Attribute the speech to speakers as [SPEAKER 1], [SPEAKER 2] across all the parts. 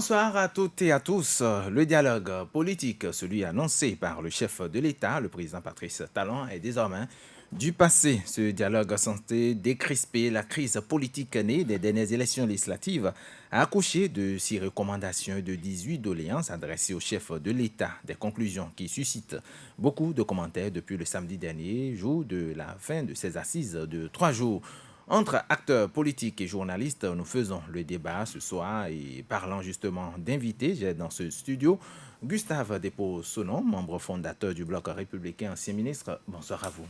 [SPEAKER 1] Bonsoir à toutes et à tous. Le dialogue politique, celui annoncé par le chef de l'État, le président Patrice Talon, est désormais du passé. Ce dialogue censé décrisper la crise politique née des dernières élections législatives a accouché de 6 recommandations et de 18 doléances adressées au chef de l'État. Des conclusions qui suscitent beaucoup de commentaires depuis le samedi dernier, jour de la fin de ces assises de 3 jours. Entre acteurs politiques et journalistes, nous faisons le débat ce soir et parlant justement d'invités, j'ai dans ce studio Gustave Despaux-Sonon, membre fondateur du Bloc républicain, ancien ministre. Bonsoir à vous.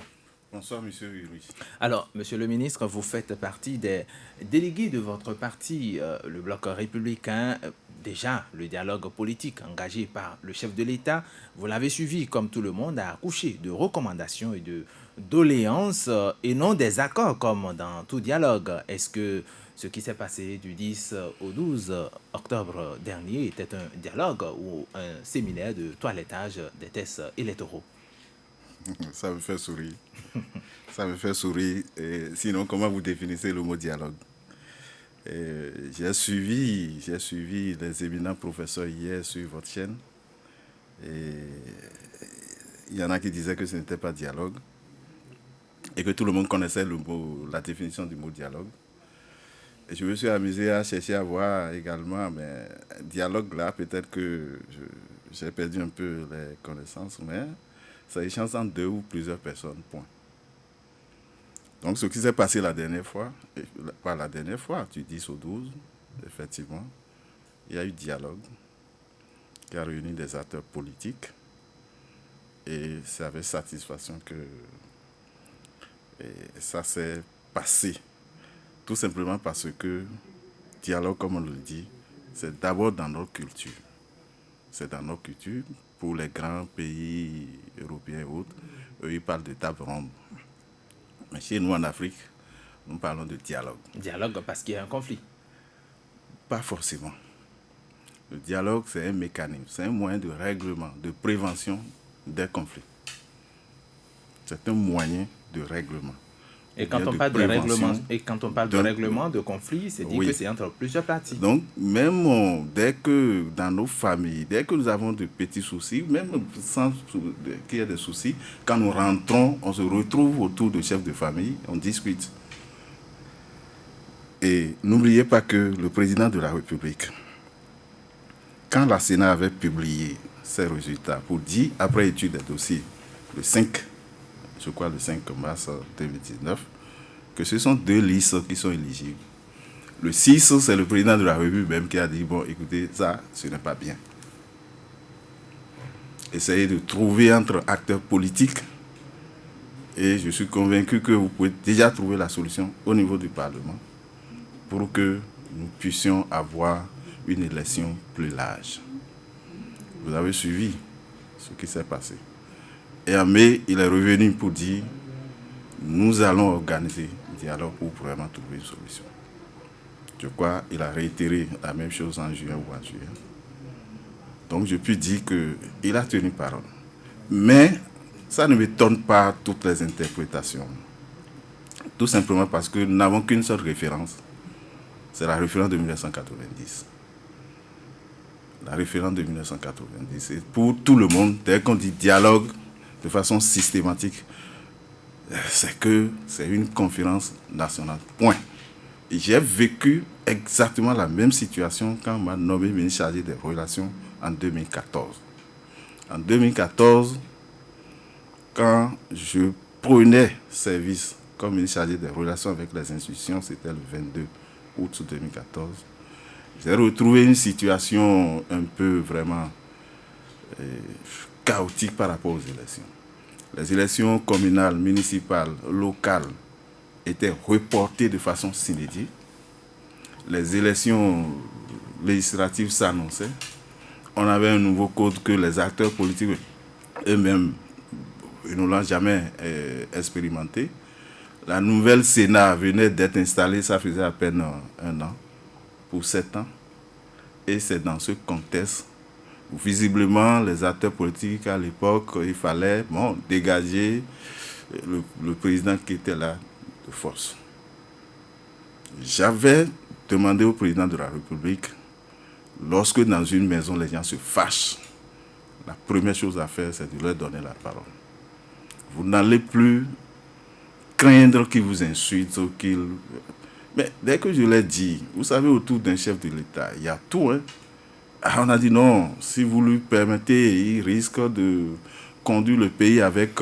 [SPEAKER 2] Bonsoir, monsieur Louis.
[SPEAKER 1] Alors, monsieur le ministre, vous faites partie des délégués de votre parti, le Bloc républicain. Déjà, le dialogue politique engagé par le chef de l'État, vous l'avez suivi comme tout le monde, a accouché de recommandations et de doléances et non des accords comme dans tout dialogue. Est-ce que ce qui s'est passé du 10 au 12 octobre dernier était un dialogue ou un séminaire de toilettage des tests électoraux?
[SPEAKER 2] Ça me fait sourire. Ça me fait sourire. Et sinon, comment vous définissez le mot dialogue? J'ai suivi les éminents professeurs hier sur votre chaîne. Et il y en a qui disaient que ce n'était pas dialogue. Et que tout le monde connaissait la définition du mot dialogue. Et je me suis amusé à chercher à voir également, mais dialogue là, peut-être que j'ai perdu un peu les connaissances, mais ça échange entre deux ou plusieurs personnes, point. Donc ce qui s'est passé la dernière fois, pas la dernière fois, du 10 au 12, effectivement, il y a eu dialogue qui a réuni des acteurs politiques et c'est avec satisfaction que ça s'est passé. Tout simplement parce que dialogue, comme on le dit, c'est d'abord dans notre culture. C'est dans notre culture. Pour les grands pays européens et autres, eux, ils parlent de table ronde. Mais chez nous, en Afrique, nous parlons de dialogue.
[SPEAKER 1] Dialogue parce qu'il y a un conflit.
[SPEAKER 2] Pas forcément. Le dialogue, c'est un mécanisme, c'est un moyen de règlement, de prévention des conflits. C'est un moyen de règlement.
[SPEAKER 1] Et quand on parle de règlement, de conflit, c'est dit que c'est entre plusieurs parties.
[SPEAKER 2] Donc, même dès que dans nos familles, dès que nous avons de petits soucis, même sans qu'il y ait des soucis, quand nous rentrons, on se retrouve autour du chef de famille, on discute. Et n'oubliez pas que le président de la République, quand la Sénat avait publié ses résultats pour dire, après étude des dossiers, le 5 mars 2019, que ce sont 2 listes qui sont éligibles. Le 6, c'est le président de la République même qui a dit, bon, écoutez, ça, ce n'est pas bien. Essayez de trouver entre acteurs politiques et je suis convaincu que vous pouvez déjà trouver la solution au niveau du Parlement pour que nous puissions avoir une élection plus large. Vous avez suivi ce qui s'est passé. Et en mai, il est revenu pour dire, nous allons organiser un dialogue pour vraiment trouver une solution. Je crois qu'il a réitéré la même chose en juin ou en juillet. Donc je puis dire qu'il a tenu parole. Mais ça ne m'étonne pas toutes les interprétations. Tout simplement parce que nous n'avons qu'une seule référence. C'est la référence de 1990. La référence de 1990. Et pour tout le monde, dès qu'on dit dialogue de façon systématique, c'est que c'est une conférence nationale. Point. Et j'ai vécu exactement la même situation quand on m'a nommé ministre chargé des relations en 2014. En 2014, quand je prenais service comme ministre chargé des relations avec les institutions, c'était le 22 août 2014, j'ai retrouvé une situation un peu vraiment chaotique par rapport aux élections. Les élections communales, municipales, locales étaient reportées de façon inédite. Les élections législatives s'annonçaient. On avait un nouveau code que les acteurs politiques eux-mêmes ne l'ont jamais expérimenté. La nouvelle Sénat venait d'être installée, ça faisait à peine 1 an, pour 7 ans. Et c'est dans ce contexte où visiblement les acteurs politiques à l'époque, il fallait dégager le président qui était là de force. J'avais demandé au président de la République lorsque dans une maison, les gens se fâchent, la première chose à faire, c'est de leur donner la parole. Vous n'allez plus craindre qu'ils vous insultent ou qu'ils... Mais dès que je l'ai dit, vous savez, autour d'un chef de l'État, il y a tout. Hein. On a dit non, si vous lui permettez, il risque de conduire le pays avec...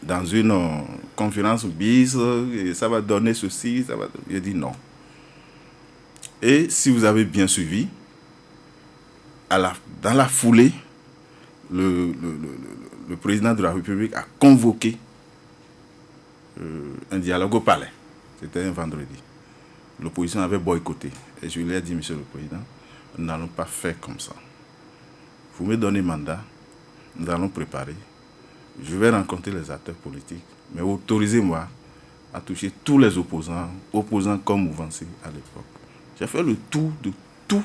[SPEAKER 2] dans une conférence bis, et ça va donner ceci, ça va... J'ai dit non. Et si vous avez bien suivi, dans la foulée, le président de la République a convoqué un dialogue au palais. C'était un vendredi. L'opposition avait boycotté. Et je lui ai dit, monsieur le président, nous n'allons pas faire comme ça. Vous me donnez mandat, nous allons préparer. Je vais rencontrer les acteurs politiques, mais autorisez-moi à toucher tous les opposants comme mouvanciers à l'époque. J'ai fait le tour de tous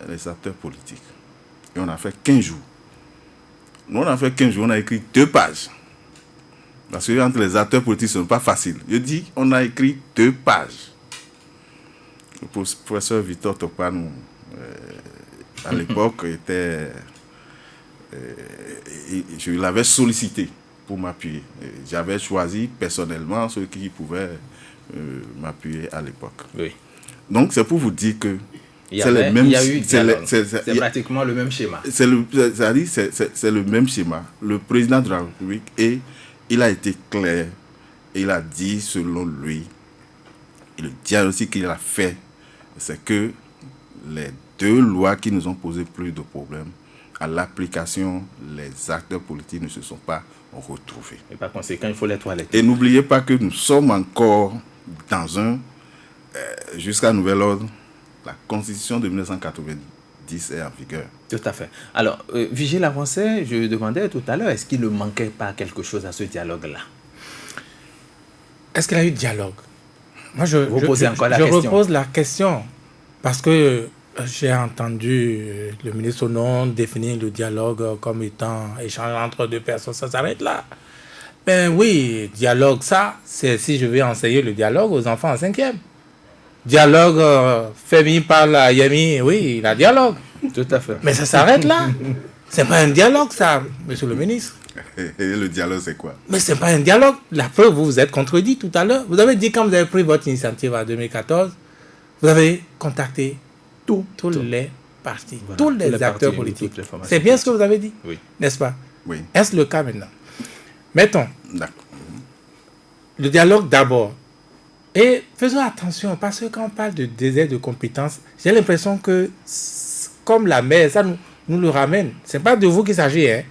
[SPEAKER 2] les acteurs politiques. Et on a fait 15 jours. Nous, on a fait 15 jours, on a écrit 2 pages. Parce que entre les acteurs politiques, ce n'est pas facile. Je dis, on a écrit 2 pages. Le professeur Victor Topane, à l'époque, était... je l'avais sollicité pour m'appuyer. J'avais choisi personnellement ceux qui pouvaient m'appuyer à l'époque.
[SPEAKER 1] Oui.
[SPEAKER 2] Donc, c'est pour vous dire que
[SPEAKER 1] il y a eu c'est pratiquement le même schéma.
[SPEAKER 2] C'est le même schéma. Le président de la République, et il a été clair, et il a dit, selon lui, et le diagnostic qu'il a fait, c'est que les 2 lois qui nous ont posé plus de problèmes, à l'application, les acteurs politiques ne se sont pas retrouvés.
[SPEAKER 1] Et par conséquent, il faut les toiletter.
[SPEAKER 2] Et n'oubliez pas que nous sommes encore dans jusqu'à nouvel ordre, la Constitution de 1990 est en vigueur.
[SPEAKER 1] Tout à fait. Alors, Vigile Avancé, je demandais tout à l'heure, est-ce qu'il ne manquait pas quelque chose à ce dialogue-là?
[SPEAKER 3] Est-ce qu'il y a eu dialogue? Moi, je repose la question parce que j'ai entendu le ministre Onon définir le dialogue comme étant échange entre 2 personnes, ça s'arrête là. Ben oui, dialogue, ça, c'est si je vais enseigner le dialogue aux enfants en 5e. Dialogue, Femi parle à Yemi, oui, il a dialogue.
[SPEAKER 1] Tout à fait.
[SPEAKER 3] Mais ça s'arrête là. C'est pas un dialogue, ça, monsieur le ministre.
[SPEAKER 2] Et le dialogue, c'est quoi?
[SPEAKER 3] Mais c'est pas un dialogue. La preuve, vous vous êtes contredit tout à l'heure. Vous avez dit, quand vous avez pris votre initiative en 2014, vous avez contacté tous les partis, voilà, tous les acteurs politiques. C'est bien ce que vous avez dit,
[SPEAKER 1] oui.
[SPEAKER 3] N'est-ce pas?
[SPEAKER 2] Oui.
[SPEAKER 3] Est-ce le cas maintenant? Mettons.
[SPEAKER 2] D'accord.
[SPEAKER 3] Le dialogue d'abord. Et faisons attention, parce que quand on parle de désert de compétences, j'ai l'impression que, comme la mer, ça nous le ramène. Ce n'est pas de vous qu'il s'agit. Hein.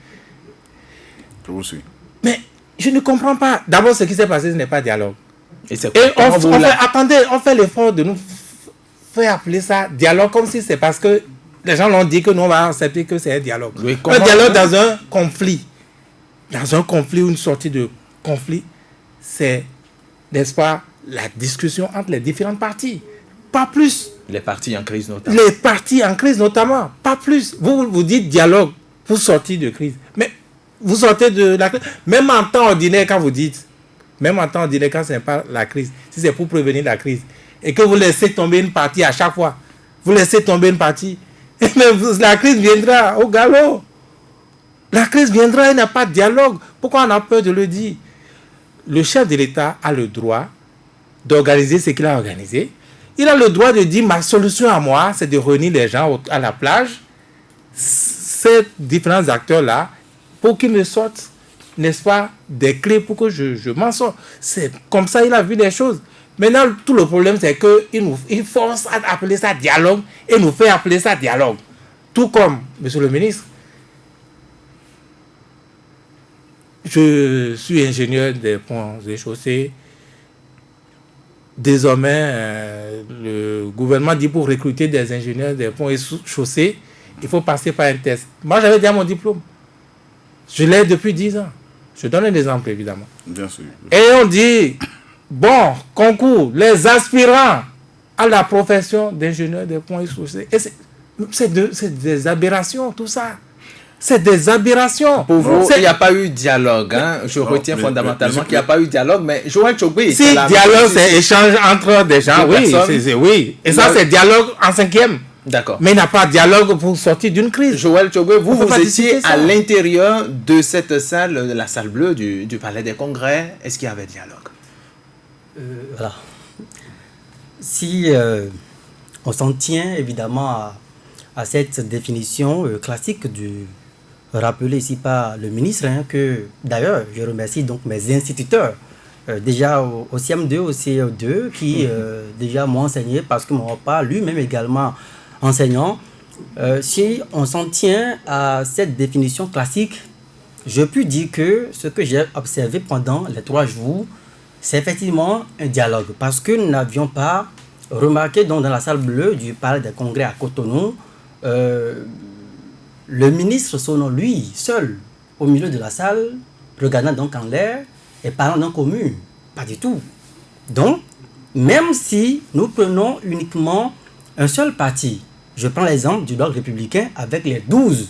[SPEAKER 2] Je vous suis.
[SPEAKER 3] Mais je ne comprends pas. D'abord, ce qui s'est passé, ce n'est pas dialogue.
[SPEAKER 2] Et
[SPEAKER 3] on fait l'effort de nous faire appeler ça dialogue, comme si c'est parce que les gens l'ont dit que nous, on va accepter que c'est un dialogue. Oui, un dialogue dans un conflit. Dans un conflit ou une sortie de conflit, c'est, n'est-ce pas, la discussion entre les différentes parties. Pas plus.
[SPEAKER 1] Les partis en crise notamment.
[SPEAKER 3] Les partis en crise notamment. Pas plus. Vous dites dialogue pour sortir de crise. Mais vous sortez de la crise. Même en temps ordinaire, quand vous dites, même en temps ordinaire, quand ce n'est pas la crise, si c'est pour prévenir la crise, et que vous laissez tomber une partie à chaque fois, vous laissez tomber une partie, et même la crise viendra au galop. La crise viendra, il n'y a pas de dialogue. Pourquoi on a peur de le dire? Le chef de l'État a le droit d'organiser ce qu'il a organisé. Il a le droit de dire, ma solution à moi, c'est de réunir les gens à la plage, ces différents acteurs-là, pour qu'ils me sortent, n'est-ce pas, des clés pour que je m'en sorte. C'est comme ça il a vu les choses. Maintenant, tout le problème, c'est qu'il force à appeler ça dialogue et nous fait appeler ça dialogue. Tout comme, monsieur le ministre, je suis ingénieur des ponts et chaussées. Désormais, le gouvernement dit pour recruter des ingénieurs des ponts et chaussées, il faut passer par un test. Moi, j'avais déjà mon diplôme. Je l'ai depuis 10 ans. Je donne un exemple, évidemment.
[SPEAKER 2] Bien sûr.
[SPEAKER 3] Et on dit, bon, concours, les aspirants à la profession d'ingénieur des ponts et chaussées. Et c'est des aberrations, tout ça. C'est des aberrations.
[SPEAKER 1] Pour vous,
[SPEAKER 3] C'est-
[SPEAKER 1] il n'y a pas eu dialogue. Hein? Je
[SPEAKER 2] Non,
[SPEAKER 1] retiens
[SPEAKER 2] mais-
[SPEAKER 1] fondamentalement
[SPEAKER 2] mais-
[SPEAKER 1] qu'il n'y a pas eu dialogue, mais Joël Chogbe...
[SPEAKER 3] Si dialogue, c'est échange entre des gens,
[SPEAKER 1] Deux
[SPEAKER 3] oui,
[SPEAKER 1] personnes.
[SPEAKER 3] oui. Et ça,
[SPEAKER 1] Le-
[SPEAKER 3] c'est dialogue en 5e.
[SPEAKER 1] D'accord.
[SPEAKER 3] Mais il n'y a pas de dialogue pour sortir d'une crise.
[SPEAKER 1] Joël Chogbe,
[SPEAKER 3] On peut
[SPEAKER 1] vous
[SPEAKER 3] pas
[SPEAKER 1] étiez
[SPEAKER 3] discuter ça.
[SPEAKER 1] à l'intérieur de cette salle, la salle bleue du Palais des Congrès. Est-ce qu'il y avait dialogue?
[SPEAKER 4] Voilà. Si on s'en tient évidemment à cette définition classique rappelée ici par le ministre, hein, que d'ailleurs je remercie donc mes instituteurs, déjà au CM2, au CE2, qui déjà m'ont enseigné parce que mon papa lui-même également enseignant. Si on s'en tient à cette définition classique, je peux dire que ce que j'ai observé pendant les 3 jours, c'est effectivement un dialogue. Parce que nous n'avions pas remarqué donc, dans la salle bleue du Palais des Congrès à Cotonou, le ministre selon lui, seul, au milieu de la salle, regardant donc en l'air et parlant donc au mur. Pas du tout. Donc, même si nous prenons uniquement un seul parti, je prends l'exemple du Bloc républicain avec les 12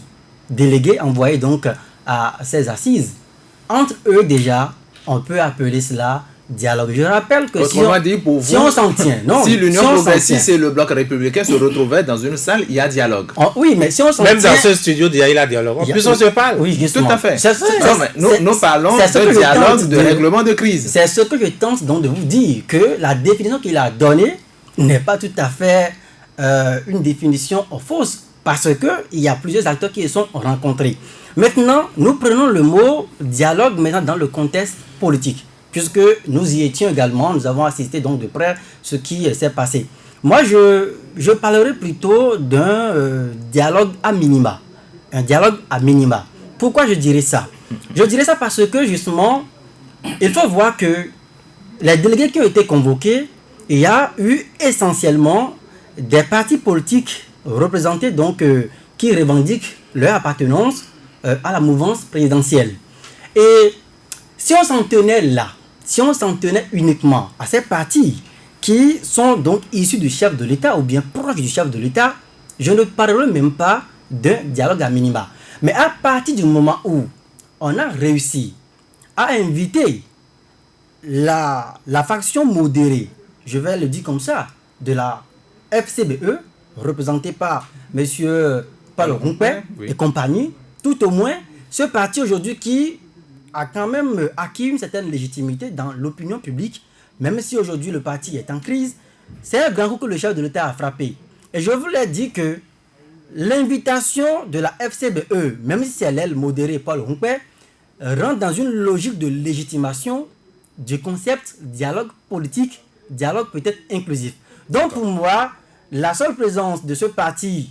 [SPEAKER 4] délégués envoyés donc à ces assises. Entre eux déjà, on peut appeler cela dialogue. Je rappelle que
[SPEAKER 1] Autrement dit, pour
[SPEAKER 4] si
[SPEAKER 1] vous,
[SPEAKER 4] on s'en tient, non,
[SPEAKER 1] si l'Union
[SPEAKER 4] si on s'en
[SPEAKER 1] progressiste
[SPEAKER 4] tient.
[SPEAKER 1] et le Bloc républicain se retrouvaient dans une salle, il y a dialogue.
[SPEAKER 4] Oui, mais si on s'en
[SPEAKER 3] Même
[SPEAKER 4] tient...
[SPEAKER 3] dans ce studio, il y a eu la dialogue. En
[SPEAKER 4] il y a-
[SPEAKER 3] plus, on se parle.
[SPEAKER 4] Oui, justement.
[SPEAKER 1] Tout à fait.
[SPEAKER 4] C'est-
[SPEAKER 1] Non, mais nous parlons
[SPEAKER 4] c'est ce que
[SPEAKER 1] de
[SPEAKER 4] je
[SPEAKER 1] dialogue,
[SPEAKER 4] tente
[SPEAKER 1] de règlement de crise.
[SPEAKER 4] C'est ce que je tente donc de vous dire, que la définition qu'il a donnée n'est pas tout à fait une définition fausse, parce qu'il y a plusieurs acteurs qui se sont rencontrés. Maintenant, nous prenons le mot dialogue maintenant dans le contexte politique, puisque nous y étions également, nous avons assisté donc de près ce qui s'est passé. Moi, je parlerai plutôt d'un dialogue à minima. Un dialogue à minima. Pourquoi je dirais ça? Je dirais ça parce que justement, il faut voir que les délégués qui ont été convoqués, il y a eu essentiellement des partis politiques représentés donc qui revendiquent leur appartenance à la mouvance présidentielle. Et si on s'en tenait là, si on s'en tenait uniquement à ces partis qui sont donc issus du chef de l'État ou bien proches du chef de l'État, je ne parlerai même pas d'un dialogue à minima. Mais à partir du moment où on a réussi à inviter la faction modérée, je vais le dire comme ça, de la FCBE, représentée par M. Paul Rompé
[SPEAKER 1] Oui.
[SPEAKER 4] et compagnie, tout au moins, ce parti aujourd'hui qui a quand même acquis une certaine légitimité dans l'opinion publique, même si aujourd'hui le parti est en crise, c'est un grand coup que le chef de l'État a frappé. Et je voulais dire que l'invitation de la FCBE, même si c'est l'aile modérée Paul Rompé, rentre dans une logique de légitimation du concept dialogue politique, dialogue peut-être inclusif. Donc pour moi, la seule présence de ce parti,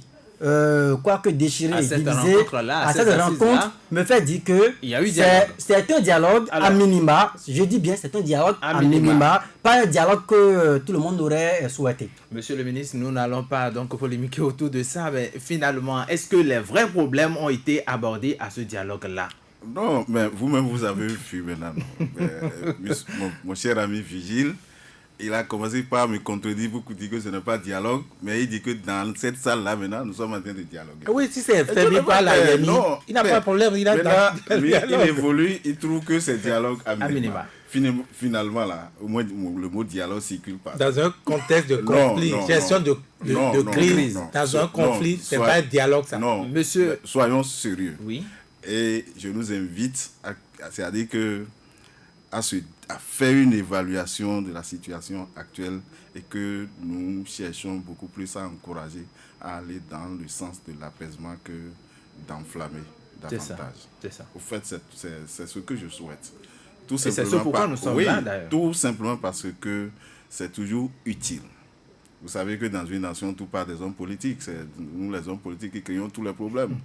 [SPEAKER 4] quoique déchiré,
[SPEAKER 1] À cette
[SPEAKER 4] divisé,
[SPEAKER 1] rencontre-là, à
[SPEAKER 4] à
[SPEAKER 1] ces
[SPEAKER 4] cette
[SPEAKER 1] assises-là,
[SPEAKER 4] rencontre, me fait dire que
[SPEAKER 1] il y a eu dialogue.
[SPEAKER 4] c'est un dialogue à
[SPEAKER 1] Alors,
[SPEAKER 4] minima. Je dis bien, c'est un dialogue
[SPEAKER 1] à
[SPEAKER 4] à
[SPEAKER 1] minima.
[SPEAKER 4] minima, pas un dialogue que tout le monde aurait souhaité.
[SPEAKER 1] Monsieur le ministre, nous n'allons pas donc polémiquer autour de ça, mais finalement, est-ce que les vrais problèmes ont été abordés à ce dialogue-là?
[SPEAKER 2] Non, mais vous-même, vous avez vu maintenant. non. Mon cher ami Vigile, il a commencé par me contredire pour dire que ce n'est pas dialogue, mais il dit que dans cette salle-là, maintenant, nous sommes en train de dialoguer.
[SPEAKER 3] Oui, si c'est
[SPEAKER 2] Je
[SPEAKER 3] fait
[SPEAKER 2] ne
[SPEAKER 3] par la
[SPEAKER 2] vois pas,
[SPEAKER 3] Yémi,
[SPEAKER 2] non,
[SPEAKER 3] il n'a
[SPEAKER 2] mais
[SPEAKER 3] pas de problème. Il a
[SPEAKER 2] maintenant,
[SPEAKER 3] dans le
[SPEAKER 2] lui, il
[SPEAKER 3] dialogue.
[SPEAKER 2] évolue, il trouve que c'est dialogue à
[SPEAKER 1] À minima.
[SPEAKER 2] minima. Finalement, là, au moins, le mot dialogue circule pas.
[SPEAKER 3] Dans un contexte de
[SPEAKER 2] Non,
[SPEAKER 3] conflit,
[SPEAKER 2] non,
[SPEAKER 3] gestion
[SPEAKER 2] non.
[SPEAKER 3] de
[SPEAKER 2] Non,
[SPEAKER 3] crise,
[SPEAKER 2] non.
[SPEAKER 3] dans un conflit, c'est
[SPEAKER 2] Soit-
[SPEAKER 3] pas un dialogue, ça.
[SPEAKER 2] Non,
[SPEAKER 1] Monsieur-
[SPEAKER 2] soyons sérieux.
[SPEAKER 1] Oui.
[SPEAKER 2] Et je nous invite c'est-à-dire à faire une évaluation de la situation actuelle et que nous cherchons beaucoup plus à encourager à aller dans le sens de l'apaisement que d'enflammer
[SPEAKER 1] C'est ça.
[SPEAKER 2] davantage.
[SPEAKER 1] C'est ça.
[SPEAKER 2] Au fait, c'est ce que je souhaite. Tout
[SPEAKER 1] c'est ce pourquoi nous sommes là, d'ailleurs.
[SPEAKER 2] Tout simplement parce que c'est toujours utile. Vous savez que dans une nation, tout part des hommes politiques. C'est nous, les hommes politiques, qui créons tous les problèmes.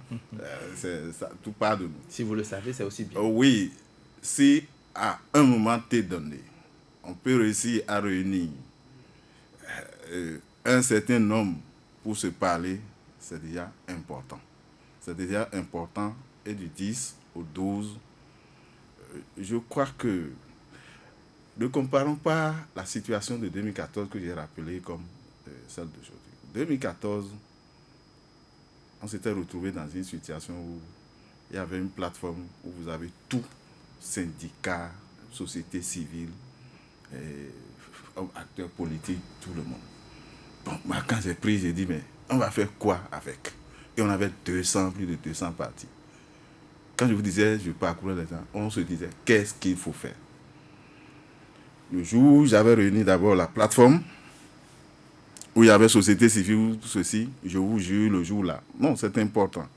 [SPEAKER 2] Tout part de nous.
[SPEAKER 1] Si vous le savez, c'est aussi bien.
[SPEAKER 2] Oui, si à un moment T donné, on peut réussir à réunir un certain nombre pour se parler, c'est déjà important. C'est déjà important. Et du 10 au 12, je crois que ne comparons pas la situation de 2014 que j'ai rappelée comme celle d'aujourd'hui. 2014, on s'était retrouvé dans une situation où il y avait une plateforme où vous avez tout, syndicats, société civile, acteurs politiques, tout le monde. Bon, moi, quand j'ai pris, j'ai dit, mais on va faire quoi avec? Et on avait plus de 200 partis. Quand je vous disais, je parcourais les gens, on se disait, qu'est-ce qu'il faut faire? Le jour où j'avais réuni d'abord la plateforme, où il y avait société civile, tout ceci, je vous jure, le jour-là, non, c'est important.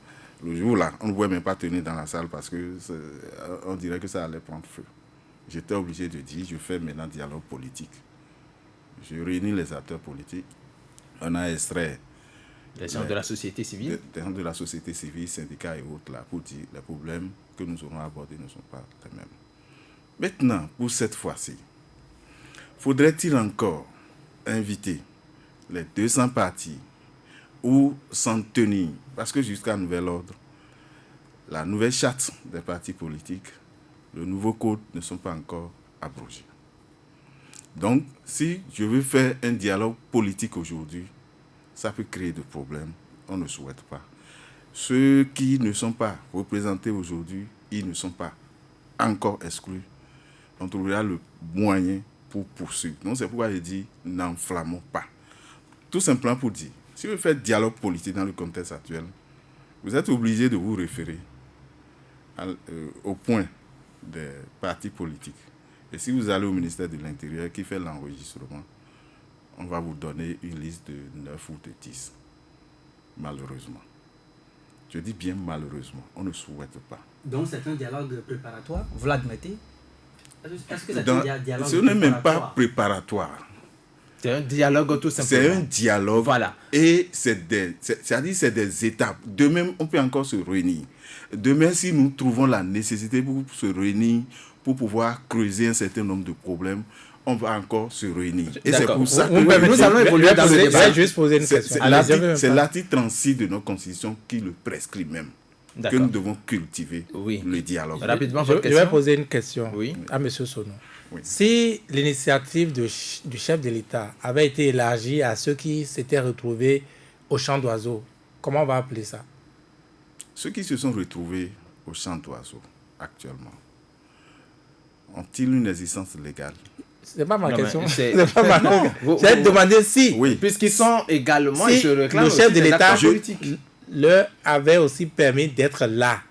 [SPEAKER 2] Le jour-là, on ne pouvait même pas tenir dans la salle parce qu'on dirait que ça allait prendre feu. J'étais obligé de dire, je fais maintenant dialogue politique. Je réunis les acteurs politiques. On a extrait
[SPEAKER 1] les gens de la société civile.
[SPEAKER 2] Des gens de la société civile, syndicats et autres, là, pour dire les problèmes que nous aurons abordés ne sont pas les mêmes. Maintenant, pour cette fois-ci, faudrait-il encore inviter les 200 partis ou s'en tenir? Parce que jusqu'à nouvel ordre, la nouvelle charte des partis politiques, le nouveau code ne sont pas encore abrogés. Donc, si je veux faire un dialogue politique aujourd'hui, ça peut créer des problèmes. On ne souhaite pas. Ceux qui ne sont pas représentés aujourd'hui, ils ne sont pas encore exclus. On trouvera le moyen pour poursuivre. Donc, c'est pourquoi je dis n'enflammons pas. Tout simplement pour dire, si vous faites dialogue politique dans le contexte actuel, vous êtes obligé de vous référer au point des partis politiques. Et si vous allez au ministère de l'Intérieur qui fait l'enregistrement, on va vous donner une liste de 9 ou de 10. Malheureusement. Je dis bien malheureusement. On ne souhaite pas.
[SPEAKER 4] Donc c'est un dialogue préparatoire, vous l'admettez? Est-ce que c'est un dialogue préparatoire?
[SPEAKER 2] Ce n'est même pas préparatoire.
[SPEAKER 1] C'est un dialogue tout simplement.
[SPEAKER 2] C'est un dialogue.
[SPEAKER 1] Voilà.
[SPEAKER 2] Et c'est des étapes. Demain, on peut encore se réunir. Demain, si nous trouvons la nécessité pour se réunir, pour pouvoir creuser un certain nombre de problèmes, on va encore se réunir. Et c'est pour ça que
[SPEAKER 1] nous allons évoluer dans le débat.
[SPEAKER 3] Juste poser une question.
[SPEAKER 2] C'est l'article 36 de notre Constitution qui le prescrit même. Que nous devons cultiver le dialogue.
[SPEAKER 1] Rapidement,
[SPEAKER 3] je vais poser une question à M. Sono.
[SPEAKER 2] Oui.
[SPEAKER 3] Si l'initiative du chef de l'État avait été élargie à ceux qui s'étaient retrouvés au champ d'oiseaux, comment on va appeler ça?
[SPEAKER 2] Ceux qui se sont retrouvés au champ d'oiseaux actuellement, ont-ils une existence légale?
[SPEAKER 3] C'est pas ma question.
[SPEAKER 1] C'est
[SPEAKER 3] pas ma question. J'ai demandé si.
[SPEAKER 2] Oui.
[SPEAKER 1] Puisqu'ils sont également,
[SPEAKER 3] si
[SPEAKER 1] ils se réclament
[SPEAKER 3] le chef de
[SPEAKER 1] des
[SPEAKER 3] l'État
[SPEAKER 1] acteurs politiques.
[SPEAKER 3] leur avait aussi permis d'être là,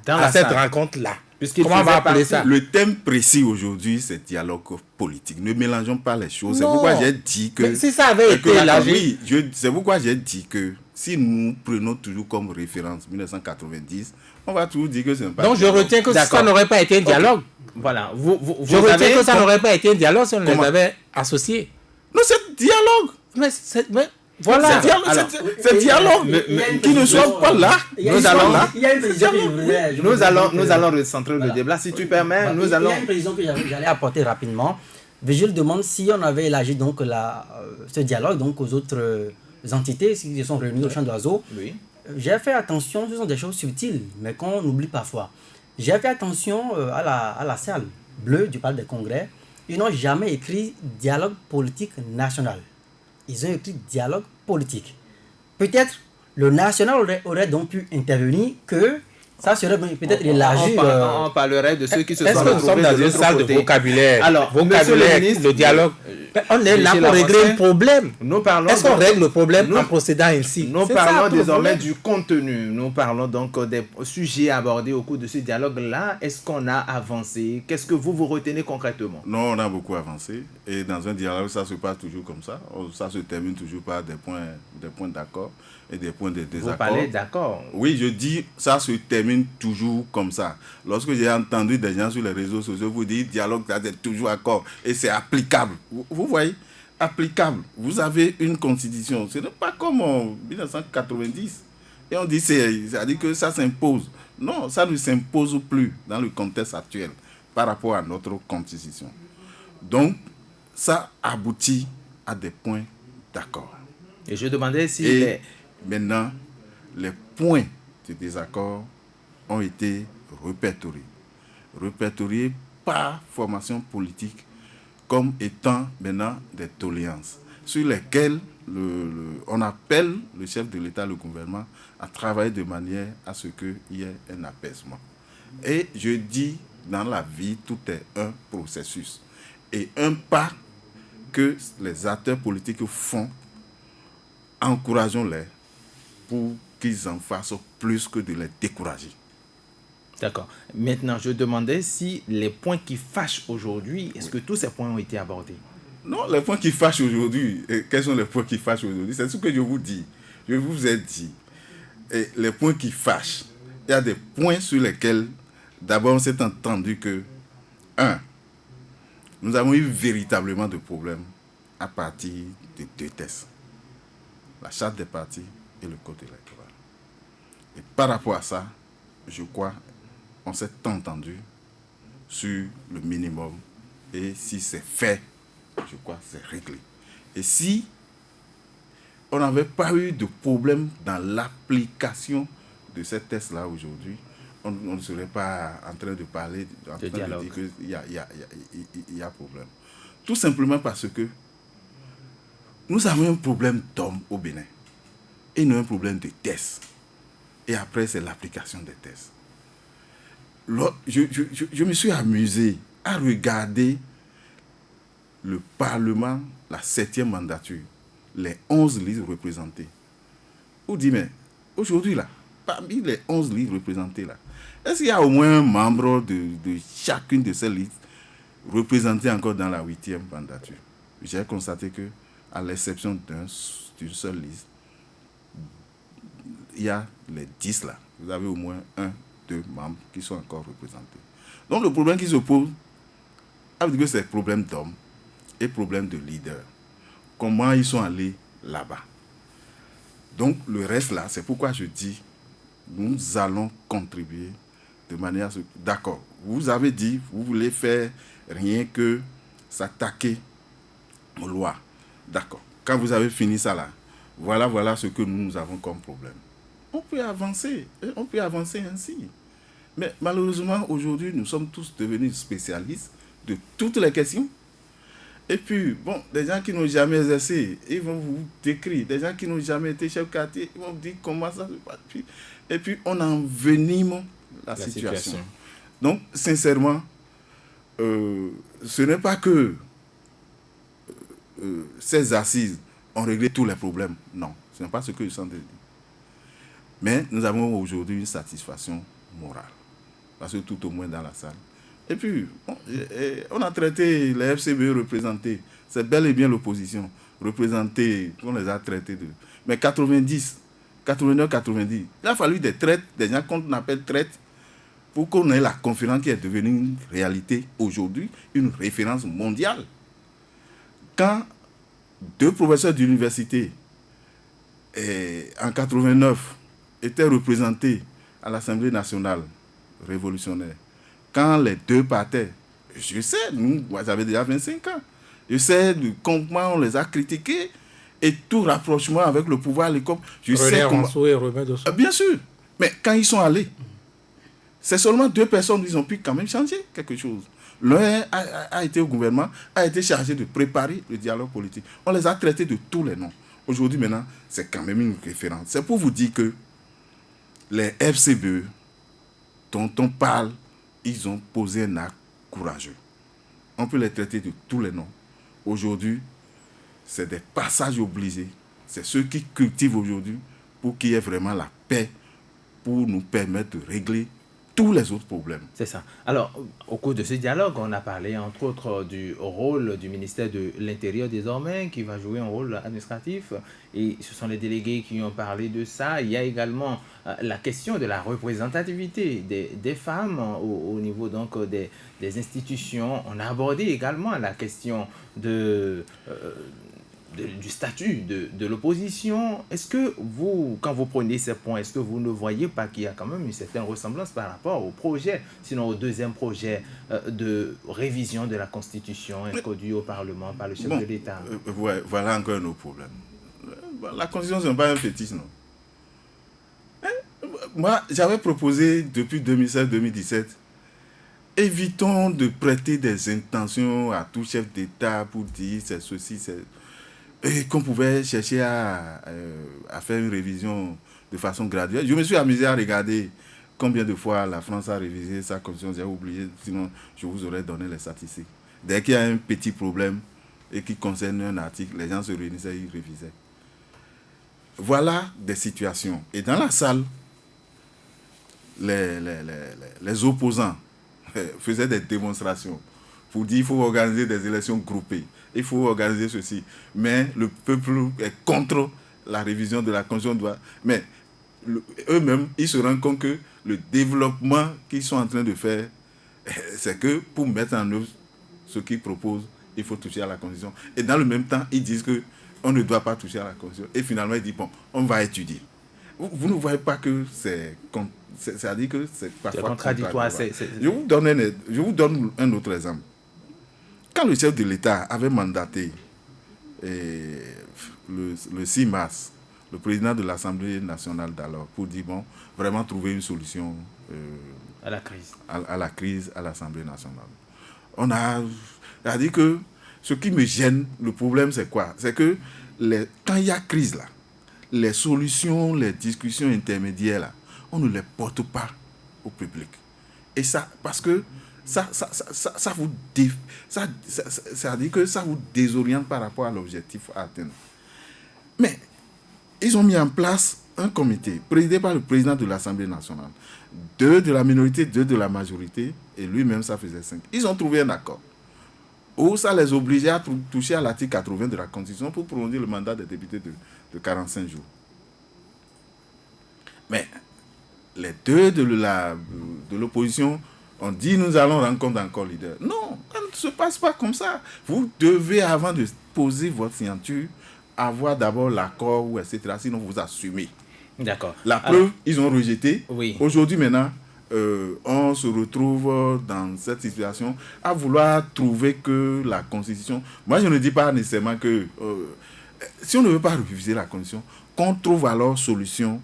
[SPEAKER 1] Dans
[SPEAKER 3] à
[SPEAKER 1] la
[SPEAKER 3] cette
[SPEAKER 1] salle.
[SPEAKER 3] rencontre-là.
[SPEAKER 1] Comment
[SPEAKER 2] on va appeler ça? Le thème précis aujourd'hui, c'est dialogue politique. Ne mélangeons pas les choses. C'est pourquoi j'ai dit que...
[SPEAKER 3] Mais si ça avait été élargi...
[SPEAKER 2] Oui, c'est pourquoi j'ai dit que si nous prenons toujours comme référence 1990, on va toujours dire que c'est pas...
[SPEAKER 3] Donc je retiens que ça n'aurait pas été un dialogue.
[SPEAKER 1] Voilà.
[SPEAKER 3] Je retiens que ça n'aurait pas été un dialogue si on les avait associés.
[SPEAKER 2] Non, c'est dialogue.
[SPEAKER 3] Mais voilà.
[SPEAKER 2] C'est dialogue. Qui ne soit pas là.
[SPEAKER 1] Nous allons recentrer le débat. Si tu permets, nous allons...
[SPEAKER 4] Il y a une précision que j'allais apporter rapidement. Je demande si on avait élargi donc ce dialogue donc aux autres entités qui se sont réunies au champ d'oiseaux.
[SPEAKER 1] Oui.
[SPEAKER 4] J'ai fait attention, ce sont des choses subtiles, mais qu'on oublie parfois. J'ai fait attention à la salle bleue du Palais des Congrès. Ils n'ont jamais écrit dialogue politique national. Ils ont écrit dialogue politique. Peut-être le national aurait donc pu intervenir que ça serait peut-être élargi.
[SPEAKER 1] On parlerait de ceux qui se sont retrouvés.
[SPEAKER 3] Est-ce que nous sommes dans une salle de vocabulaire?
[SPEAKER 1] Alors,
[SPEAKER 3] vocabulaire, le dialogue. On est là pour régler un problème. Est-ce qu'on règle le problème en procédant ainsi?
[SPEAKER 1] Nous parlons désormais du contenu. Nous parlons donc des sujets abordés au cours de ce dialogue-là. Est-ce qu'on a avancé? Qu'est-ce que vous retenez concrètement?
[SPEAKER 2] Non, on a beaucoup avancé. Et dans un dialogue, ça se passe toujours comme ça. Ça se termine toujours par des points d'accord et des points de désaccord.
[SPEAKER 1] Vous parlez d'accord?
[SPEAKER 2] Oui, je dis, ça se termine toujours comme ça. Lorsque j'ai entendu des gens sur les réseaux sociaux vous dire dialogue, ça c'est toujours accord et c'est applicable. Vous voyez, applicable. Vous avez une constitution. Ce n'est pas comme en 1990. Et on dit, c'est-à-dire que ça s'impose. Non, ça ne s'impose plus dans le contexte actuel par rapport à notre constitution. Donc, ça aboutit à des points d'accord.
[SPEAKER 1] Et je demandais si...
[SPEAKER 2] Et maintenant, les points de désaccord ont été répertoriés par formation politique comme étant maintenant des doléances. sur lesquels on appelle le chef de l'État, le gouvernement, à travailler de manière à ce qu'il y ait un apaisement. Et je dis, dans la vie, tout est un processus. Et un pas que les acteurs politiques font, encourageons-les pour qu'ils en fassent plus que de les décourager.
[SPEAKER 1] D'accord. Maintenant, je demandais si les points qui fâchent aujourd'hui, est-ce que tous ces points ont été abordés?
[SPEAKER 2] Non, les points qui fâchent aujourd'hui, quels sont les points qui fâchent aujourd'hui? C'est ce que je vous dis. Je vous ai dit. Et les points qui fâchent, il y a des points sur lesquels, d'abord, on s'est entendu que, nous avons eu véritablement de problèmes à partir de 2 textes. La charte des partis et le code électoral. Et par rapport à ça, je crois, on s'est entendu sur le minimum. Et si c'est fait, je crois que c'est réglé. Et si on n'avait pas eu de problème dans l'application de ces tests-là aujourd'hui, on ne serait pas en train de parler, en train de dire qu'il y a problème. Tout simplement parce que nous avons un problème d'hommes au Bénin et nous avons un problème de tests. Et après, c'est l'application des tests. Je me suis amusé à regarder le Parlement, la 7e mandature, les 11 livres représentés. On dit, mais aujourd'hui, là, parmi les 11 livres représentés, là, est-ce qu'il y a au moins un membre de chacune de ces listes représenté encore dans la 8e mandature? J'ai constaté que, à l'exception d'une seule liste, il y a les 10 là. Vous avez au moins 2 membres qui sont encore représentés. Donc le problème qui se pose, c'est le problème d'hommes et problème de leader. Comment ils sont allés là-bas. Donc le reste là, c'est pourquoi je dis, nous allons contribuer de manière à ce... D'accord, vous avez dit, vous voulez faire rien que s'attaquer aux lois. D'accord, quand vous avez fini ça là, voilà ce que nous avons comme problème. On peut avancer ainsi. Mais malheureusement, aujourd'hui, nous sommes tous devenus spécialistes de toutes les questions. Et puis, bon, des gens qui n'ont jamais exercé, ils vont vous décrire. Des gens qui n'ont jamais été chef de quartier, ils vont vous dire comment ça se passe. Et puis, on envenime la situation. Donc, sincèrement, ce n'est pas que ces assises ont réglé tous les problèmes. Non, ce n'est pas ce que je sens de dire. Mais nous avons aujourd'hui une satisfaction morale. Parce que tout au moins dans la salle. Et puis, on a traité les FCBE représentés. C'est bel et bien l'opposition. Représentée, on les a traités de... Mais 90, 89, 90, il a fallu des traites, des gens qu'on appelle traites, pour qu'on ait la conférence qui est devenue une réalité aujourd'hui, une référence mondiale. Quand 2 professeurs d'université, en 89, étaient représentés à l'Assemblée nationale révolutionnaire, quand les 2 partaient, je sais, moi j'avais déjà 25 ans, je sais comment on les a critiqués et tout rapprochement avec le pouvoir à l'époque. Je sais comment... Bien sûr, mais quand ils sont allés, c'est seulement 2 personnes qui ont pu quand même changer quelque chose. L'un a été au gouvernement, a été chargé de préparer le dialogue politique. On les a traités de tous les noms. Aujourd'hui, maintenant, c'est quand même une référence. C'est pour vous dire que les FCBE dont on parle, ils ont posé un acte courageux. On peut les traiter de tous les noms. Aujourd'hui, c'est des passages obligés. C'est ceux qui cultivent aujourd'hui pour qu'il y ait vraiment la paix, pour nous permettre de régler tous les autres problèmes.
[SPEAKER 1] C'est ça. Alors, au cours de ce dialogue, on a parlé entre autres du rôle du ministère de l'Intérieur désormais, qui va jouer un rôle administratif, et ce sont les délégués qui ont parlé de ça. Il y a également la question de la représentativité des femmes au niveau donc des institutions. On a abordé également la question du statut de l'opposition. Est-ce que vous, quand vous prenez ces points, est-ce que vous ne voyez pas qu'il y a quand même une certaine ressemblance par rapport au projet, sinon au deuxième projet de révision de la Constitution introduit au Parlement par le chef de l'État?
[SPEAKER 2] Voilà encore un autre problème. La Constitution, ce n'est pas un fétiche, non. Moi, j'avais proposé depuis 2016-2017, évitons de prêter des intentions à tout chef d'État pour dire c'est ceci, c'est... et qu'on pouvait chercher à faire une révision de façon graduelle. Je me suis amusé à regarder combien de fois la France a révisé sa constitution. J'ai oublié, sinon je vous aurais donné les statistiques. Dès qu'il y a un petit problème et qui concerne un article, les gens se réunissaient, ils révisaient. Voilà des situations. Et dans la salle, les opposants faisaient des démonstrations pour dire qu'il faut organiser des élections groupées, il faut organiser ceci. Mais le peuple est contre la révision de la Constitution. Mais eux-mêmes, ils se rendent compte que le développement qu'ils sont en train de faire, c'est que pour mettre en œuvre ce qu'ils proposent, il faut toucher à la Constitution. Et dans le même temps, ils disent qu'on ne doit pas toucher à la Constitution. Et finalement, ils disent, bon, on va étudier. Vous ne voyez pas que c'est-à-dire que c'est parfois
[SPEAKER 1] contradictoire.
[SPEAKER 2] Je vous donne un autre exemple. Quand le chef de l'État avait mandaté le 6 mars, le président de l'Assemblée nationale d'alors, pour dire, bon, vraiment trouver une solution
[SPEAKER 1] à la crise.
[SPEAKER 2] À la crise à l'Assemblée nationale. On a dit que ce qui me gêne, le problème, c'est quoi? C'est que quand il y a crise, là, les solutions, les discussions intermédiaires, là, on ne les porte pas au public. Et ça, parce que ça dit que ça vous désoriente par rapport à l'objectif à atteindre. Mais ils ont mis en place un comité présidé par le président de l'Assemblée nationale, 2 de la minorité, 2 de la majorité, et lui-même, ça faisait 5. Ils ont trouvé un accord où ça les obligeait à toucher à l'article 80 de la Constitution pour prolonger le mandat des députés de 45 jours. Mais les 2 de l'opposition ont dit, nous allons rencontrer encore leader. Non, ça ne se passe pas comme ça. Vous devez, avant de poser votre signature, avoir d'abord l'accord, etc. Sinon, vous assumez.
[SPEAKER 1] D'accord.
[SPEAKER 2] La preuve, ils ont rejeté.
[SPEAKER 1] Oui.
[SPEAKER 2] Aujourd'hui, maintenant, on se retrouve dans cette situation à vouloir trouver que la Constitution... Moi, je ne dis pas nécessairement que... si on ne veut pas réviser la Constitution, qu'on trouve alors solution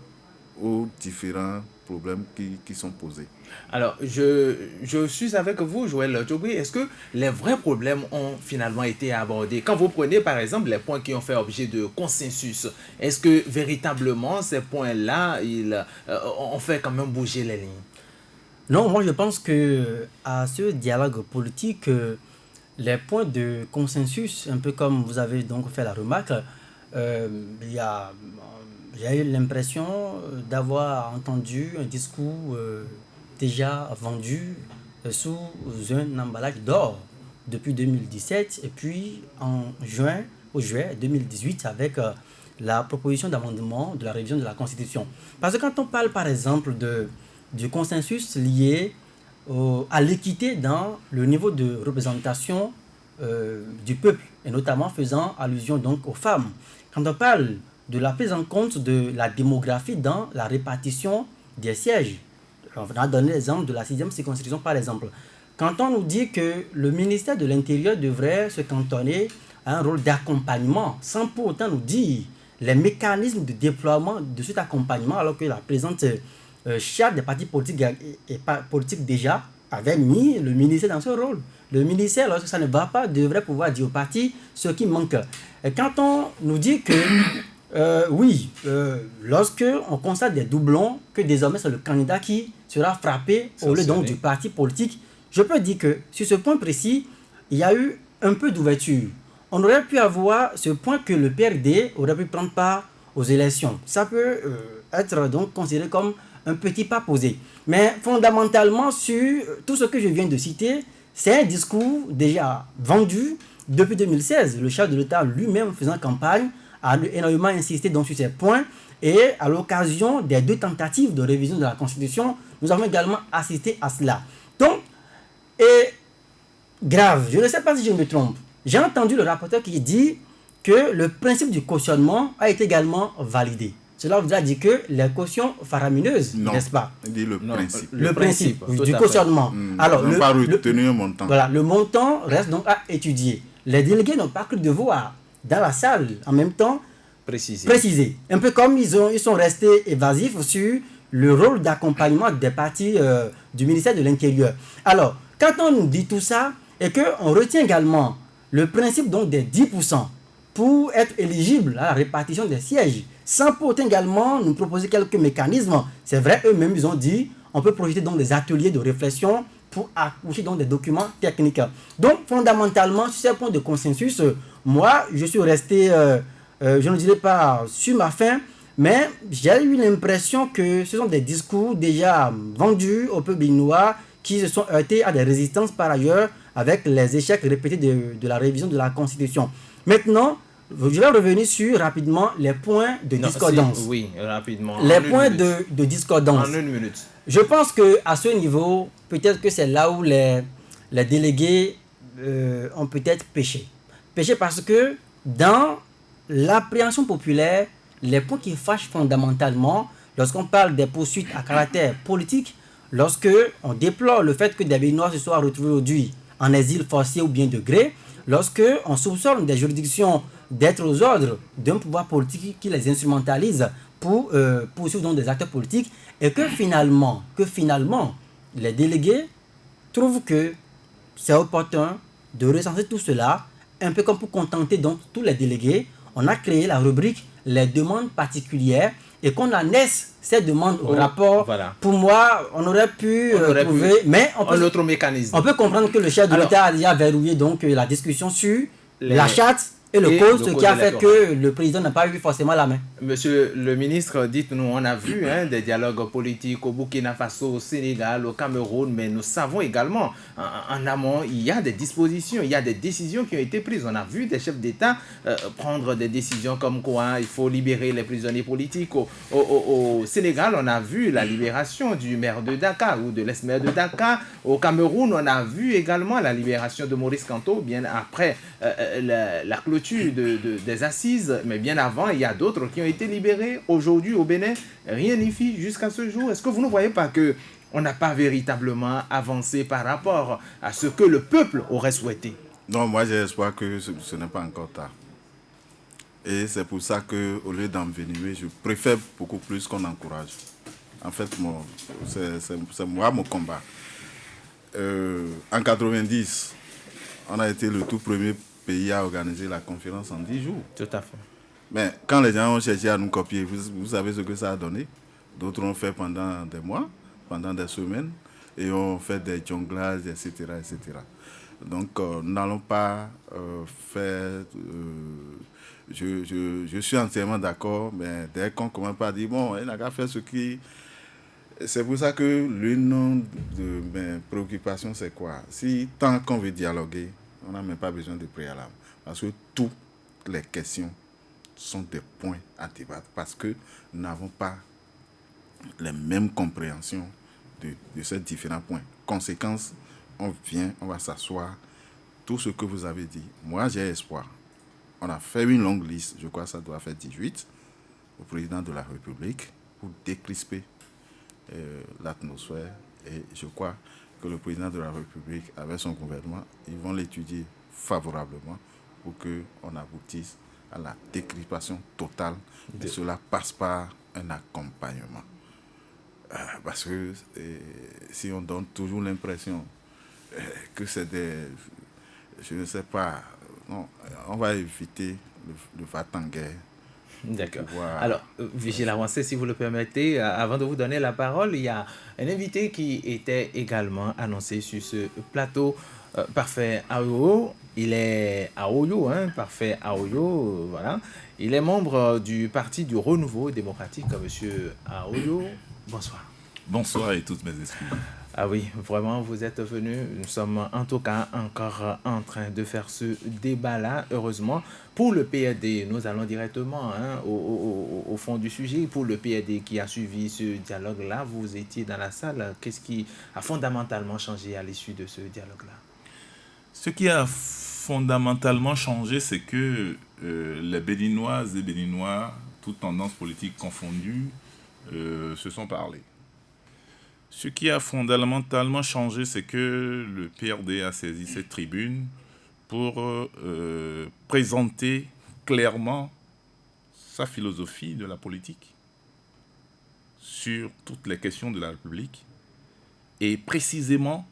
[SPEAKER 2] aux différents problèmes qui sont posés.
[SPEAKER 1] Alors, je suis avec vous, Joël Djogui. Est-ce que les vrais problèmes ont finalement été abordés? Quand vous prenez, par exemple, les points qui ont fait objet de consensus, est-ce que véritablement ces points-là, ont fait quand même bouger les lignes?
[SPEAKER 4] Non, moi je pense que à ce dialogue politique, les points de consensus, un peu comme vous avez donc fait la remarque, j'ai eu l'impression d'avoir entendu un discours déjà vendu sous un emballage d'or depuis 2017 et puis en juin 2018 avec la proposition d'amendement de la révision de la Constitution. Parce que quand on parle par exemple du consensus lié à l'équité dans le niveau de représentation du peuple et notamment faisant allusion donc aux femmes, quand on parle de la prise en compte de la démographie dans la répartition des sièges. On va donner l'exemple de la 6e circonscription par exemple. Quand on nous dit que le ministère de l'Intérieur devrait se cantonner à un rôle d'accompagnement, sans pour autant nous dire les mécanismes de déploiement de cet accompagnement, alors que la présente charte des partis politiques et politiques déjà avait mis le ministère dans ce rôle. Le ministère, lorsque ça ne va pas, devrait pouvoir dire aux partis ce qui manque. Et quand on nous dit que lorsque on constate des doublons, que désormais c'est le candidat qui sera frappé au lieu donc du parti politique, je peux dire que sur ce point précis, il y a eu un peu d'ouverture. On aurait pu avoir ce point que le PRD aurait pu prendre part aux élections. Ça peut être donc considéré comme un petit pas posé. Mais fondamentalement, sur tout ce que je viens de citer, c'est un discours déjà vendu depuis 2016. Le chef de l'État lui-même faisant campagne a énormément insisté donc sur ces points et à l'occasion des 2 tentatives de révision de la Constitution, nous avons également assisté à cela. Donc, et grave, je ne sais pas si je me trompe, j'ai entendu le rapporteur qui dit que le principe du cautionnement a été également validé. Cela voudrait dire que les cautions faramineuses, n'est-ce pas?
[SPEAKER 2] Il dit le principe.
[SPEAKER 4] Le principe du cautionnement.
[SPEAKER 2] Alors, on n'a pas retenu un montant.
[SPEAKER 4] Voilà, le montant reste donc à étudier. Les délégués n'ont pas cru devoir, dans la salle, en même temps, préciser. Un peu comme ils sont restés évasifs sur le rôle d'accompagnement des partis du ministère de l'Intérieur. Alors, quand on nous dit tout ça, et qu'on retient également le principe donc des 10% pour être éligibles à la répartition des sièges, sans pour autant également nous proposer quelques mécanismes. C'est vrai, eux-mêmes, ils ont dit, on peut projeter donc des ateliers de réflexion pour accoucher donc des documents techniques. Donc, fondamentalement, sur ces points de consensus, moi, je suis resté, je ne dirais pas sur ma faim, mais j'ai eu l'impression que ce sont des discours déjà vendus au peuple béninois qui se sont heurtés à des résistances par ailleurs avec les échecs répétés de la révision de la Constitution. Maintenant, je vais revenir sur rapidement les points de discordance.
[SPEAKER 1] Oui, rapidement.
[SPEAKER 4] Les points de discordance.
[SPEAKER 1] En 1 minute.
[SPEAKER 4] Je pense qu'à ce niveau, peut-être que c'est là où les délégués ont peut-être péché. Péché parce que dans l'appréhension populaire, les points qui fâchent fondamentalement, lorsqu'on parle des poursuites à caractère politique, lorsque on déplore le fait que des Béninois se soient retrouvés aujourd'hui en exil forcé ou bien de gré, lorsque on soupçonne des juridictions d'être aux ordres d'un pouvoir politique qui les instrumentalise pour poursuivre donc des acteurs politiques, et que finalement, les délégués trouvent que c'est opportun de recenser tout cela, un peu comme pour contenter donc tous les délégués. On a créé la rubrique les demandes particulières et qu'on annexe ces demandes au rapport.
[SPEAKER 1] Voilà.
[SPEAKER 4] Pour moi, on aurait pu trouver, mais on peut,
[SPEAKER 1] un autre mécanisme.
[SPEAKER 4] On peut comprendre que le chef de l'État a déjà verrouillé donc la discussion sur la charte et le code, ce qui a fait que le président n'a pas eu forcément la main.
[SPEAKER 1] Monsieur le ministre, dites-nous, on a vu des dialogues politiques au Burkina Faso, au Sénégal, au Cameroun, mais nous savons également, en amont, il y a des dispositions, il y a des décisions qui ont été prises. On a vu des chefs d'État prendre des décisions comme quoi il faut libérer les prisonniers politiques. Au Sénégal, on a vu la libération du maire de Dakar ou de l'ex-maire de Dakar. Au Cameroun, on a vu également la libération de Maurice Kamto, bien après la clôture des assises, mais bien avant, il y a d'autres qui ont été libérés. Aujourd'hui, au Bénin, rien n'y fit jusqu'à ce jour. Est-ce que vous ne voyez pas que on n'a pas véritablement avancé par rapport à ce que le peuple aurait souhaité?
[SPEAKER 2] Non, moi j'ai espoir que ce n'est pas encore tard. Et c'est pour ça qu'au lieu d'envenimer, je préfère beaucoup plus qu'on encourage. En fait, c'est moi mon combat. En 90, on a été le tout premier pays à organiser la conférence en 10 jours.
[SPEAKER 1] Tout à fait.
[SPEAKER 2] Mais quand les gens ont cherché à nous copier, vous savez ce que ça a donné. D'autres ont fait pendant des mois, pendant des semaines, et ont fait des jonglages, etc. etc. Donc, nous n'allons pas faire... je suis entièrement d'accord, mais dès qu'on commence pas à dire, bon, il n'a qu'à faire ce qui... C'est pour ça que l'une de mes préoccupations, c'est quoi? Si tant qu'on veut dialoguer, on n'a même pas besoin de préalable. Parce que toutes les questions sont des points à débattre. Parce que nous n'avons pas les mêmes compréhensions de ces différents points. Conséquence, on vient, on va s'asseoir. Tout ce que vous avez dit, moi j'ai espoir. On a fait une longue liste, je crois que ça doit faire 18, au président de la République, pour décrisper l'atmosphère. Et je crois que le président de la République, avec son gouvernement, ils vont l'étudier favorablement pour qu'on aboutisse à la décrispation totale. Et cela passe par un accompagnement. Parce que si on donne toujours l'impression que c'est des... Je ne sais pas... Non, on va éviter le va-t-en-guerre.
[SPEAKER 1] D'accord. Alors, Vigile Avancé, si vous le permettez, avant de vous donner la parole, il y a un invité qui était également annoncé sur ce plateau, Parfait Aoyo. Il est Aoyo, Parfait Aoyo, voilà. Il est membre du Parti du Renouveau démocratique, monsieur Aoyo. Bonsoir.
[SPEAKER 5] Bonsoir et toutes mes excuses.
[SPEAKER 1] Ah oui, vraiment, vous êtes venu. Nous sommes en tout cas encore en train de faire ce débat-là, heureusement. Pour le PRD, nous allons directement au fond du sujet. Pour le PRD qui a suivi ce dialogue-là, vous étiez dans la salle. Qu'est-ce qui a fondamentalement changé à l'issue de ce dialogue-là?
[SPEAKER 5] Ce qui a fondamentalement changé, c'est que les Béninoises et Béninois, toutes tendances politiques confondues, se sont parlé. Ce qui a fondamentalement changé, c'est que le PRD a saisi cette tribune pour présenter clairement sa philosophie de la politique sur toutes les questions de la République et précisément,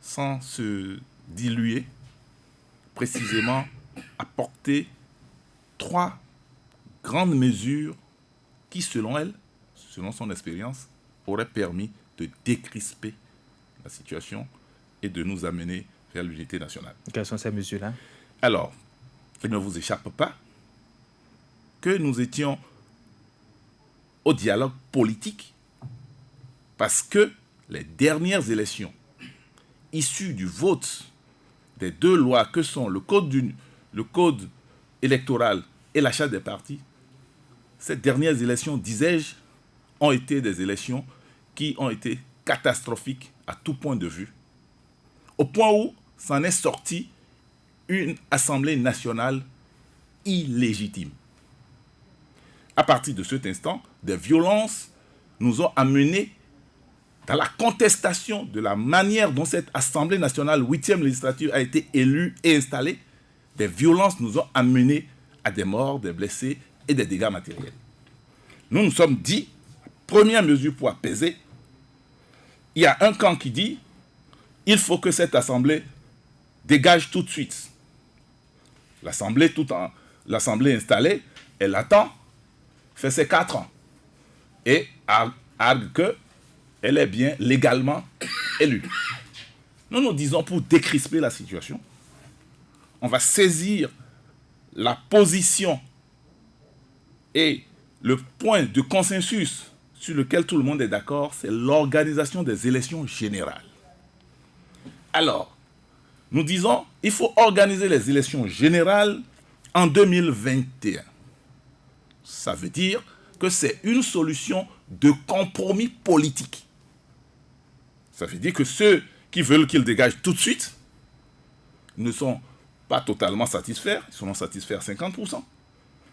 [SPEAKER 5] sans se diluer, précisément apporter 3 grandes mesures qui, selon elle, selon son expérience, auraient permis de décrisper la situation et de nous amener vers l'unité nationale.
[SPEAKER 1] Quelles sont ces mesures-là?
[SPEAKER 5] Alors, il ne vous échappe pas que nous étions au dialogue politique parce que les dernières élections issues du vote des 2 lois que sont le code électoral et la charte des partis, ces dernières élections, disais-je, ont été des élections qui ont été catastrophiques à tout point de vue, au point où s'en est sorti une Assemblée nationale illégitime. À partir de cet instant, des violences nous ont amenés dans la contestation de la manière dont cette Assemblée nationale, 8e législature, a été élue et installée. Des violences nous ont amenés à des morts, des blessés et des dégâts matériels. Nous nous sommes dit, première mesure pour apaiser, il y a un camp qui dit, il faut que cette Assemblée dégage tout de suite. L'Assemblée installée, elle attend, fait ses 4 ans et argue qu'elle est bien légalement élue. Nous nous disons, pour décrisper la situation, on va saisir la position et le point de consensus sur lequel tout le monde est d'accord, c'est l'organisation des élections générales. Alors, nous disons, il faut organiser les élections générales en 2021. Ça veut dire que c'est une solution de compromis politique. Ça veut dire que ceux qui veulent qu'il dégage tout de suite ne sont pas totalement satisfaits, ils seront satisfaits à 50%.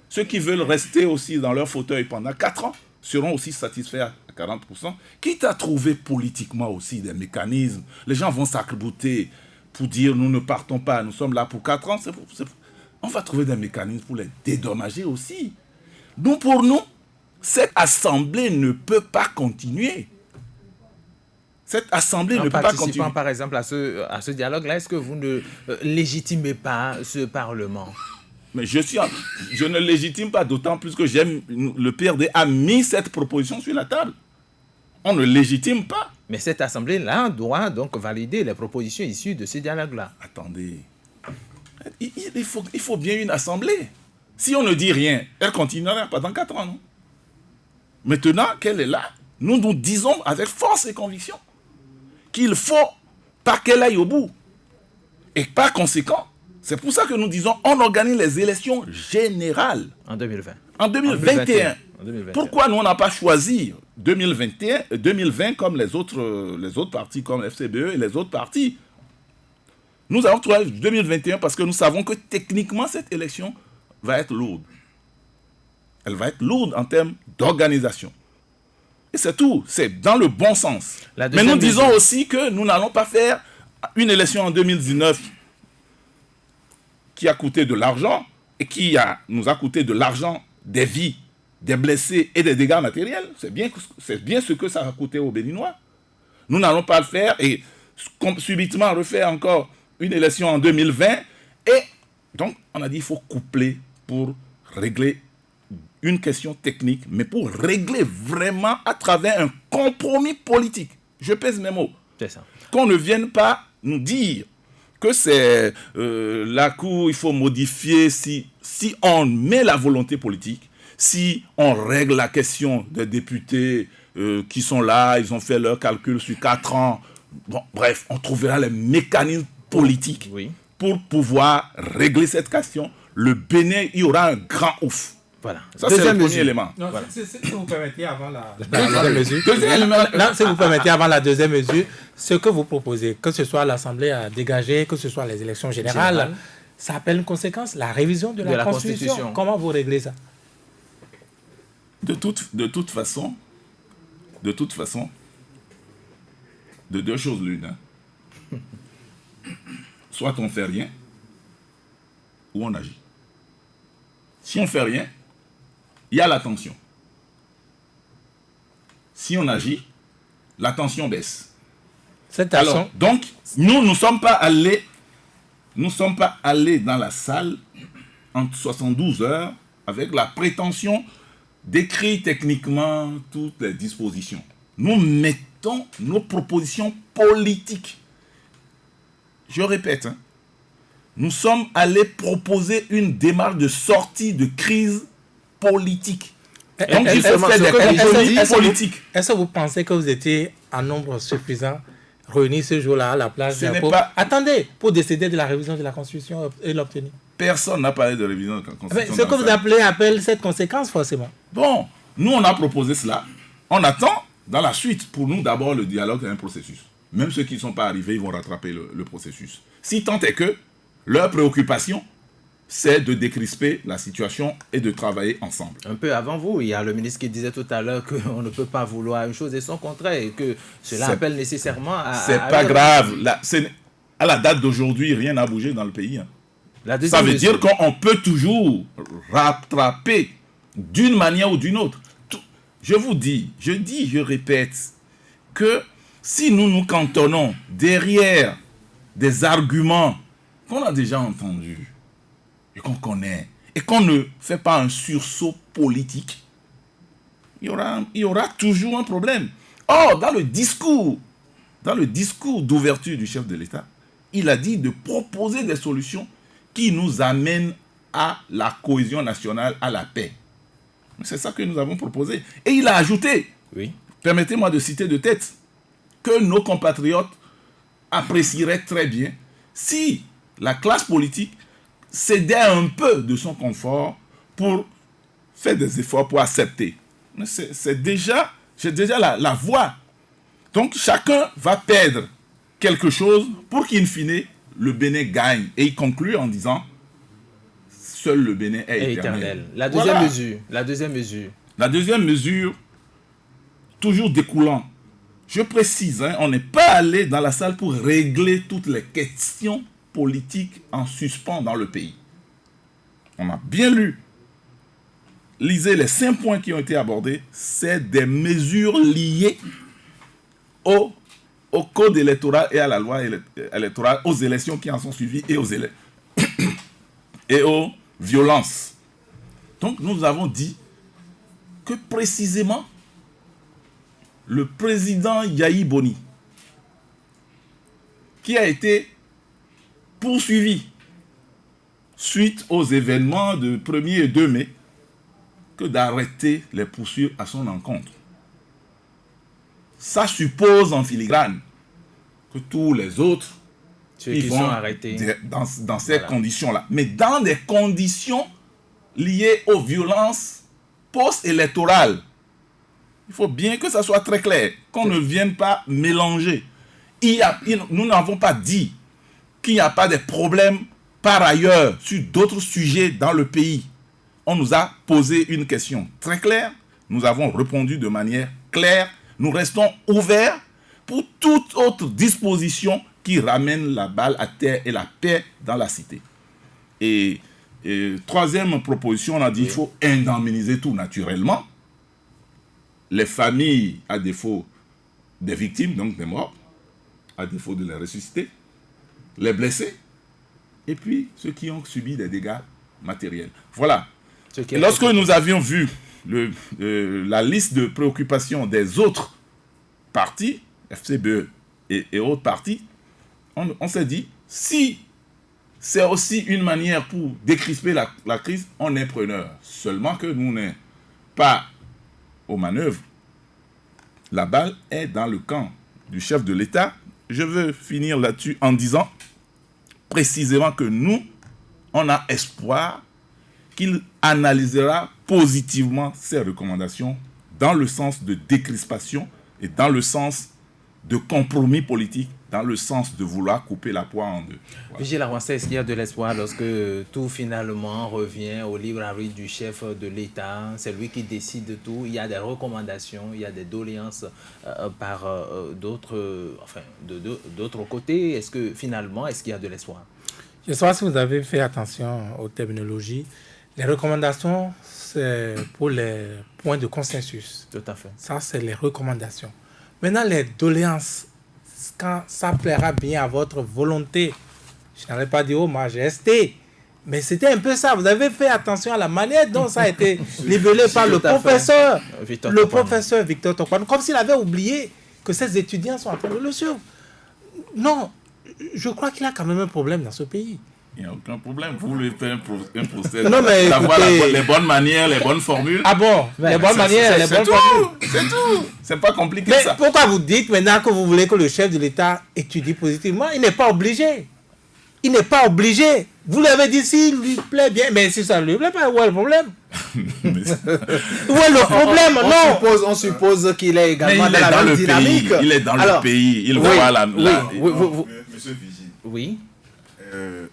[SPEAKER 5] Ceux qui veulent rester aussi dans leur fauteuil pendant 4 ans seront aussi satisfaits à 40%, quitte à trouver politiquement aussi des mécanismes. Les gens vont s'arc-bouter pour dire nous ne partons pas, nous sommes là pour 4 ans. On va trouver des mécanismes pour les dédommager aussi. Donc pour nous, cette assemblée ne peut pas continuer. Cette assemblée ne peut pas continuer.
[SPEAKER 1] En participant par exemple à ce dialogue-là, est-ce que vous ne légitimez pas ce Parlement?
[SPEAKER 5] Mais je ne légitime pas, d'autant plus que le PRD a mis cette proposition sur la table. On ne légitime pas.
[SPEAKER 1] Mais cette assemblée-là doit donc valider les propositions issues de ce dialogue-là.
[SPEAKER 5] Attendez. Il faut bien une assemblée. Si on ne dit rien, elle continuera pendant 4 ans, non? Maintenant qu'elle est là, nous nous disons avec force et conviction qu'il faut pas qu'elle aille au bout. Et par conséquent, c'est pour ça que nous disons on organise les élections générales.
[SPEAKER 1] En 2020.
[SPEAKER 5] En 2021. Pourquoi nous on n'a pas choisi 2020 comme les autres partis comme FCBE et les autres partis? Nous avons trouvé 2021 parce que nous savons que techniquement cette élection va être lourde. Elle va être lourde en termes d'organisation. Et c'est tout, c'est dans le bon sens. Mais nous disons aussi que nous n'allons pas faire une élection en 2019 qui a coûté de l'argent et nous a coûté de l'argent, des vies, des blessés et des dégâts matériels. C'est bien ce que ça a coûté aux Béninois. Nous n'allons pas le faire et subitement refaire encore une élection en 2020. Et donc, on a dit qu'il faut coupler pour régler une question technique, mais pour régler vraiment à travers un compromis politique. Je pèse mes mots.
[SPEAKER 1] C'est ça.
[SPEAKER 5] Qu'on ne vienne pas nous dire que c'est la Cour, il faut modifier si on met la volonté politique, si on règle la question des députés qui sont là, ils ont fait leur calcul sur 4 ans. Bon, bref, on trouvera les mécanismes politiques pour pouvoir régler cette question. Le Bénin, il y aura un grand ouf.
[SPEAKER 1] Voilà.
[SPEAKER 5] Ça, c'est le premier élément.
[SPEAKER 3] Non, voilà. Si vous permettez, avant la
[SPEAKER 1] deuxième mesure.
[SPEAKER 3] Non, si vous permettez, avant la deuxième mesure, ce que vous proposez, que ce soit l'Assemblée à dégager, que ce soit les élections générales, ça appelle une conséquence, la révision de la Constitution. Comment vous réglez ça?
[SPEAKER 5] De toute façon, de deux choses l'une. Hein. Soit on fait rien, ou on agit. Si on fait rien, il y a la tension. Si on agit, la tension baisse. Alors, donc, nous ne sommes pas allés dans la salle en 72 heures avec la prétention d'écrire techniquement toutes les dispositions. Nous mettons nos propositions politiques. Je répète, nous sommes allés proposer une démarche de sortie de crise politique. Donc, il faut faire des compromis politiques.
[SPEAKER 3] Est-ce que vous pensez que vous étiez en nombre suffisant réunis ce jour-là à la place Attendez, pour décider de la révision de la Constitution et l'obtenir.
[SPEAKER 5] Personne n'a parlé de révision de la Constitution.
[SPEAKER 3] Ce que vous appelle cette conséquence, forcément.
[SPEAKER 5] Bon, nous, on a proposé cela. On attend, dans la suite, pour nous, d'abord, le dialogue est un processus. Même ceux qui ne sont pas arrivés, ils vont rattraper le processus. Si tant est que leur préoccupation, c'est de décrisper la situation et de travailler ensemble.
[SPEAKER 1] Un peu avant vous, il y a le ministre qui disait tout à l'heure qu'on ne peut pas vouloir une chose et son contraire, et que cela appelle nécessairement à...
[SPEAKER 5] C'est pas grave. À la date d'aujourd'hui, rien n'a bougé dans le pays. Ça veut dire qu'on peut toujours rattraper d'une manière ou d'une autre. Je vous dis, je répète, que si nous nous cantonnons derrière des arguments qu'on a déjà entendus, et qu'on connaît, et qu'on ne fait pas un sursaut politique, il y aura toujours un problème. Or, dans le discours d'ouverture du chef de l'État, il a dit de proposer des solutions qui nous amènent à la cohésion nationale, à la paix. C'est ça que nous avons proposé. Et il a ajouté, permettez-moi de citer de tête, que nos compatriotes apprécieraient très bien si la classe politique cédait un peu de son confort pour faire des efforts pour accepter. C'est déjà la voie. Donc chacun va perdre quelque chose pour qu'in fine, le Bénin gagne. Et il conclut en disant, seul le Bénin est éternel.
[SPEAKER 1] La deuxième mesure,
[SPEAKER 5] toujours découlant. Je précise, on n'est pas allé dans la salle pour régler toutes les questions politiques en suspens dans le pays. On a bien lu. Lisez les 5 points qui ont été abordés. C'est des mesures liées au code électoral et à la loi électorale, aux élections qui en sont suivies et aux violences. Donc nous avons dit que précisément le président Yahi Boni, qui a été poursuivi suite aux événements de 1er et 2 mai, que d'arrêter les poursuites à son encontre. Ça suppose en filigrane que tous les autres
[SPEAKER 1] qui sont arrêtés
[SPEAKER 5] dans ces conditions-là. Mais dans des conditions liées aux violences post-électorales. Il faut bien que ça soit très clair, qu'on ne vienne pas mélanger. Nous n'avons pas dit qu'il n'y a pas de problème par ailleurs sur d'autres sujets dans le pays. On nous a posé une question très claire, nous avons répondu de manière claire, nous restons ouverts pour toute autre disposition qui ramène la balle à terre et la paix dans la cité. Et troisième proposition, on a dit qu'il faut indemniser tout naturellement. Les familles, à défaut des victimes, donc des morts, à défaut de les ressusciter, les blessés, et puis ceux qui ont subi des dégâts matériels. Voilà. Et lorsque nous avions vu la liste de préoccupations des autres partis, FCBE et autres partis, on s'est dit, si c'est aussi une manière pour décrisper la crise, on est preneur. Seulement que nous n'sommes pas aux manœuvres. La balle est dans le camp du chef de l'État. Je veux finir là-dessus en disant précisément que nous, on a espoir qu'il analysera positivement ces recommandations dans le sens de décrispation et dans le sens de compromis politique, dans le sens de vouloir couper la poire en deux.
[SPEAKER 1] Voilà. Vigile Awansa, est-ce qu'il y a de l'espoir lorsque tout finalement revient au libre arbitre du chef de l'État? C'est lui qui décide de tout. Il y a des recommandations, il y a des doléances par d'autres côtés. Est-ce qu'il y a de l'espoir?
[SPEAKER 3] Je ne sais pas si vous avez fait attention aux terminologies. Les recommandations, c'est pour les points de consensus.
[SPEAKER 1] Tout à fait.
[SPEAKER 3] Ça, c'est les recommandations. Maintenant, les doléances, quand ça plaira bien à votre volonté, je n'allais pas dire, oh, majesté, Mais c'était un peu ça. Vous avez fait attention à la manière dont ça a été libellé par le
[SPEAKER 1] Tout à fait.
[SPEAKER 3] professeur.
[SPEAKER 1] Victor
[SPEAKER 3] Le
[SPEAKER 1] Topane.
[SPEAKER 3] professeur Victor Topane. Comme s'il avait oublié que ces étudiants sont en train de le suivre. Non, je crois qu'il a quand même un problème dans ce pays.
[SPEAKER 5] Il n'y a aucun problème. Vous voulez faire un procès,
[SPEAKER 3] Non, mais
[SPEAKER 5] d'avoir
[SPEAKER 3] écoutez-
[SPEAKER 5] les bonnes manières, les bonnes formules.
[SPEAKER 3] Ah bon, les bonnes manières, les bonnes formules.
[SPEAKER 5] C'est tout. C'est pas compliqué
[SPEAKER 3] Mais
[SPEAKER 5] ça.
[SPEAKER 3] pourquoi vous dites maintenant que vous voulez que le chef de l'État étudie positivement? Il n'est pas obligé. Il n'est pas obligé. Vous l'avez dit s'il lui plaît bien, mais si ça ne lui plaît pas, où est le problème?
[SPEAKER 5] Mais-
[SPEAKER 3] Où est le problème? Non.
[SPEAKER 1] On suppose qu'il est
[SPEAKER 5] Mais
[SPEAKER 1] également
[SPEAKER 5] il est
[SPEAKER 1] dans la
[SPEAKER 5] dans
[SPEAKER 1] même
[SPEAKER 5] le
[SPEAKER 1] dynamique.
[SPEAKER 5] pays. Il est dans
[SPEAKER 1] Alors,
[SPEAKER 5] le pays. Il
[SPEAKER 1] oui,
[SPEAKER 5] voit la.
[SPEAKER 2] Monsieur Vigile,
[SPEAKER 1] Oui.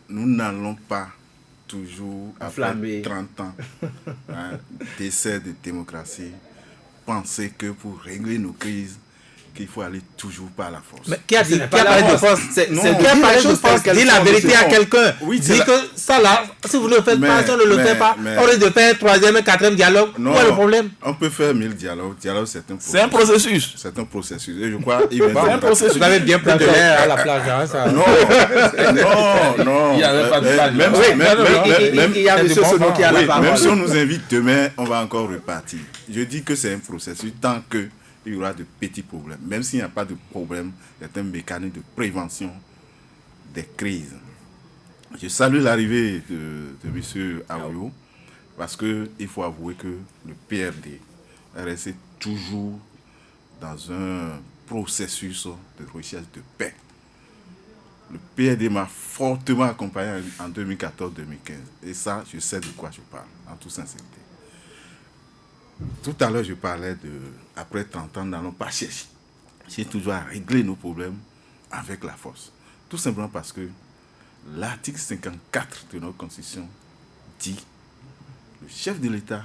[SPEAKER 2] nous n'allons pas toujours, après
[SPEAKER 1] Enflammé.
[SPEAKER 2] 30 ans d'essai de démocratie, penser que pour régler nos crises, qu'il faut aller toujours par la force.
[SPEAKER 3] Mais qui a dit,
[SPEAKER 1] Ce n'est
[SPEAKER 3] qui
[SPEAKER 1] pas
[SPEAKER 3] a
[SPEAKER 1] la
[SPEAKER 3] parlé de
[SPEAKER 1] force.
[SPEAKER 3] force?
[SPEAKER 1] C'est
[SPEAKER 2] Non.
[SPEAKER 1] de
[SPEAKER 3] Qui a
[SPEAKER 1] dire
[SPEAKER 3] parlé
[SPEAKER 1] les
[SPEAKER 3] de
[SPEAKER 1] choses
[SPEAKER 3] force?
[SPEAKER 1] telles
[SPEAKER 3] Dis
[SPEAKER 1] qu'elles
[SPEAKER 3] la
[SPEAKER 1] sont,
[SPEAKER 3] vérité
[SPEAKER 1] monsieur.
[SPEAKER 3] à quelqu'un.
[SPEAKER 2] Oui, c'est
[SPEAKER 3] Dis
[SPEAKER 2] la-
[SPEAKER 3] que ça là, si vous ne le faites pas, si on ne le fait pas, on risque de faire un troisième, un quatrième dialogue. Où est le problème?
[SPEAKER 2] On peut faire 1000 dialogues. Dialogue, c'est un
[SPEAKER 5] C'est un processus.
[SPEAKER 2] C'est un processus. Et je crois qu'il
[SPEAKER 5] C'est un processus.
[SPEAKER 3] Vous avez bien pris de l'air à la plage. Hein, ça.
[SPEAKER 2] Non, non.
[SPEAKER 5] Il y avait pas de plage.
[SPEAKER 2] Même,
[SPEAKER 1] Oui, il y a
[SPEAKER 3] c'est
[SPEAKER 1] monsieur
[SPEAKER 3] du bon
[SPEAKER 1] Sono qui a la
[SPEAKER 2] oui,
[SPEAKER 1] parole.
[SPEAKER 2] même si on nous invite demain, on va encore repartir. Je dis que c'est un processus tant qu'il y aura de petits problèmes. Même s'il n'y a pas de problème, c'est un mécanisme de prévention des crises. Je salue l'arrivée de M. Aoyo parce qu'il faut avouer que le PRD est resté toujours dans un processus de recherche de paix. Le PRD m'a fortement accompagné en 2014-2015. Et ça, je sais de quoi je parle, en toute sincérité. Tout à l'heure, je parlais de, après 30 ans, nous n'allons pas chercher toujours à régler nos problèmes avec la force. Tout simplement parce que l'article 54 de notre Constitution dit que le chef de l'État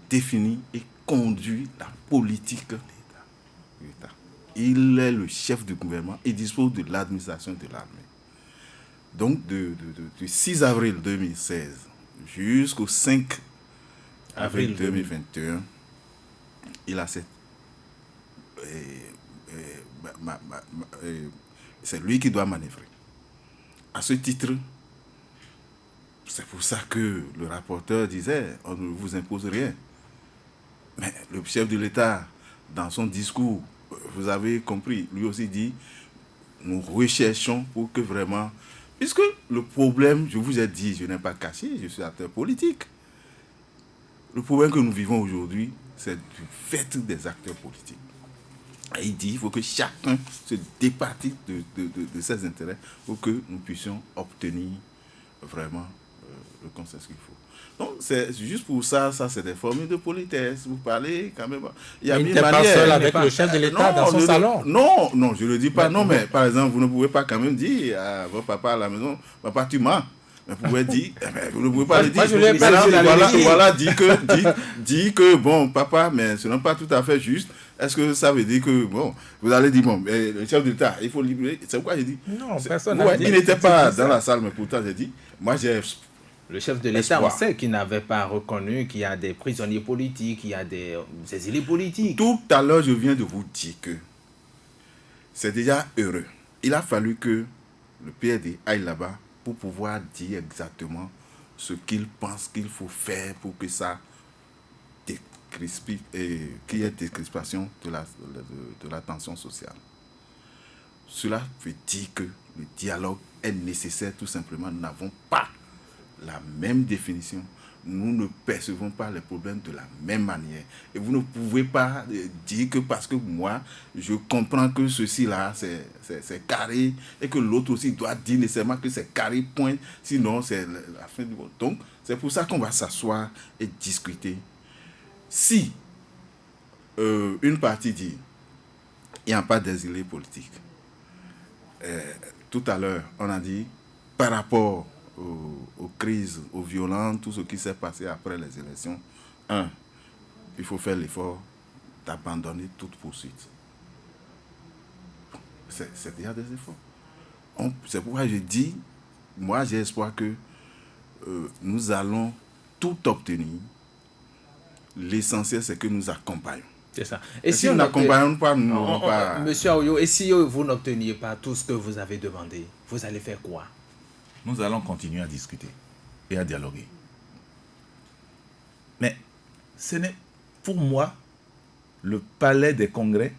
[SPEAKER 2] définit et conduit la politique de l'État. Il est le chef du gouvernement et dispose de l'administration de l'armée. Donc, du 6 avril 2016 jusqu'au 5 avril 2021, il a cette... c'est lui qui doit manœuvrer. À ce titre, c'est pour ça que le rapporteur disait, on ne vous impose rien. Mais le chef de l'État, dans son discours, vous avez compris, lui aussi dit, nous recherchons pour que vraiment... Puisque le problème, je vous ai dit, je n'ai pas caché, je suis acteur politique. Le problème que nous vivons aujourd'hui, c'est du fait des acteurs politiques. Et il dit qu'il faut que chacun se départisse de ses intérêts pour que nous puissions obtenir vraiment le consensus qu'il faut. Donc, c'est juste pour ça, c'est des formules de politesse. Vous parlez quand même. Il y a
[SPEAKER 3] Il
[SPEAKER 2] bien
[SPEAKER 3] n'était pas
[SPEAKER 2] manière.
[SPEAKER 3] seul avec le chef de l'État dans son salon.
[SPEAKER 2] Non, je ne le dis pas. Non, mais par exemple, vous ne pouvez pas quand même dire à votre papa à la maison, papa, tu mens. Mais vous pouvez dire, vous ne pouvez pas le dire.
[SPEAKER 3] Moi, je lui ai pas dit.
[SPEAKER 2] Voilà, dit que, bon, papa, mais ce n'est pas tout à fait juste. Est-ce que ça veut dire que, bon, vous allez dire, bon, mais le chef de l'État, il faut libérer. C'est pourquoi j'ai dit.
[SPEAKER 3] Non, personne
[SPEAKER 2] Ouais,
[SPEAKER 3] n'a dit.
[SPEAKER 2] il n'était pas dans la salle, mais pourtant, j'ai dit, moi, j'ai...
[SPEAKER 1] Le chef de l'État, on
[SPEAKER 2] Espoir.
[SPEAKER 1] sait qu'il n'avait pas reconnu qu'il y a des prisonniers politiques, il y a des exilés politiques.
[SPEAKER 2] Tout à l'heure, je viens de vous dire que c'est déjà heureux. Il a fallu que le PRD aille là-bas pour pouvoir dire exactement ce qu'il pense qu'il faut faire pour que ça décrispe et qu'il y ait décrispation de la tension sociale. Cela veut dire que le dialogue est nécessaire tout simplement. Nous n'avons pas la même définition. Nous ne percevons pas les problèmes de la même manière. Et vous ne pouvez pas dire que parce que moi, je comprends que ceci-là, c'est carré, et que l'autre aussi doit dire nécessairement que c'est carré, point, sinon c'est la fin du monde. Donc, c'est pour ça qu'on va s'asseoir et discuter. Si une partie dit il n'y a pas d'exilés politiques, tout à l'heure, on a dit, par rapport aux crises, aux violences, tout ce qui s'est passé après les élections, il faut faire l'effort d'abandonner toute poursuite. C'est déjà des efforts. C'est pourquoi je dis, moi j'ai espoir que nous allons tout obtenir. L'essentiel, c'est que nous accompagnons.
[SPEAKER 1] C'est ça.
[SPEAKER 2] Et si on n'accompagne pas, nous n'aurons pas...
[SPEAKER 1] Monsieur Aoyo, et si vous n'obteniez pas tout ce que vous avez demandé, vous allez faire quoi?
[SPEAKER 5] nous allons continuer à discuter et à dialoguer. Mais ce n'est, pour moi, le palais des congrès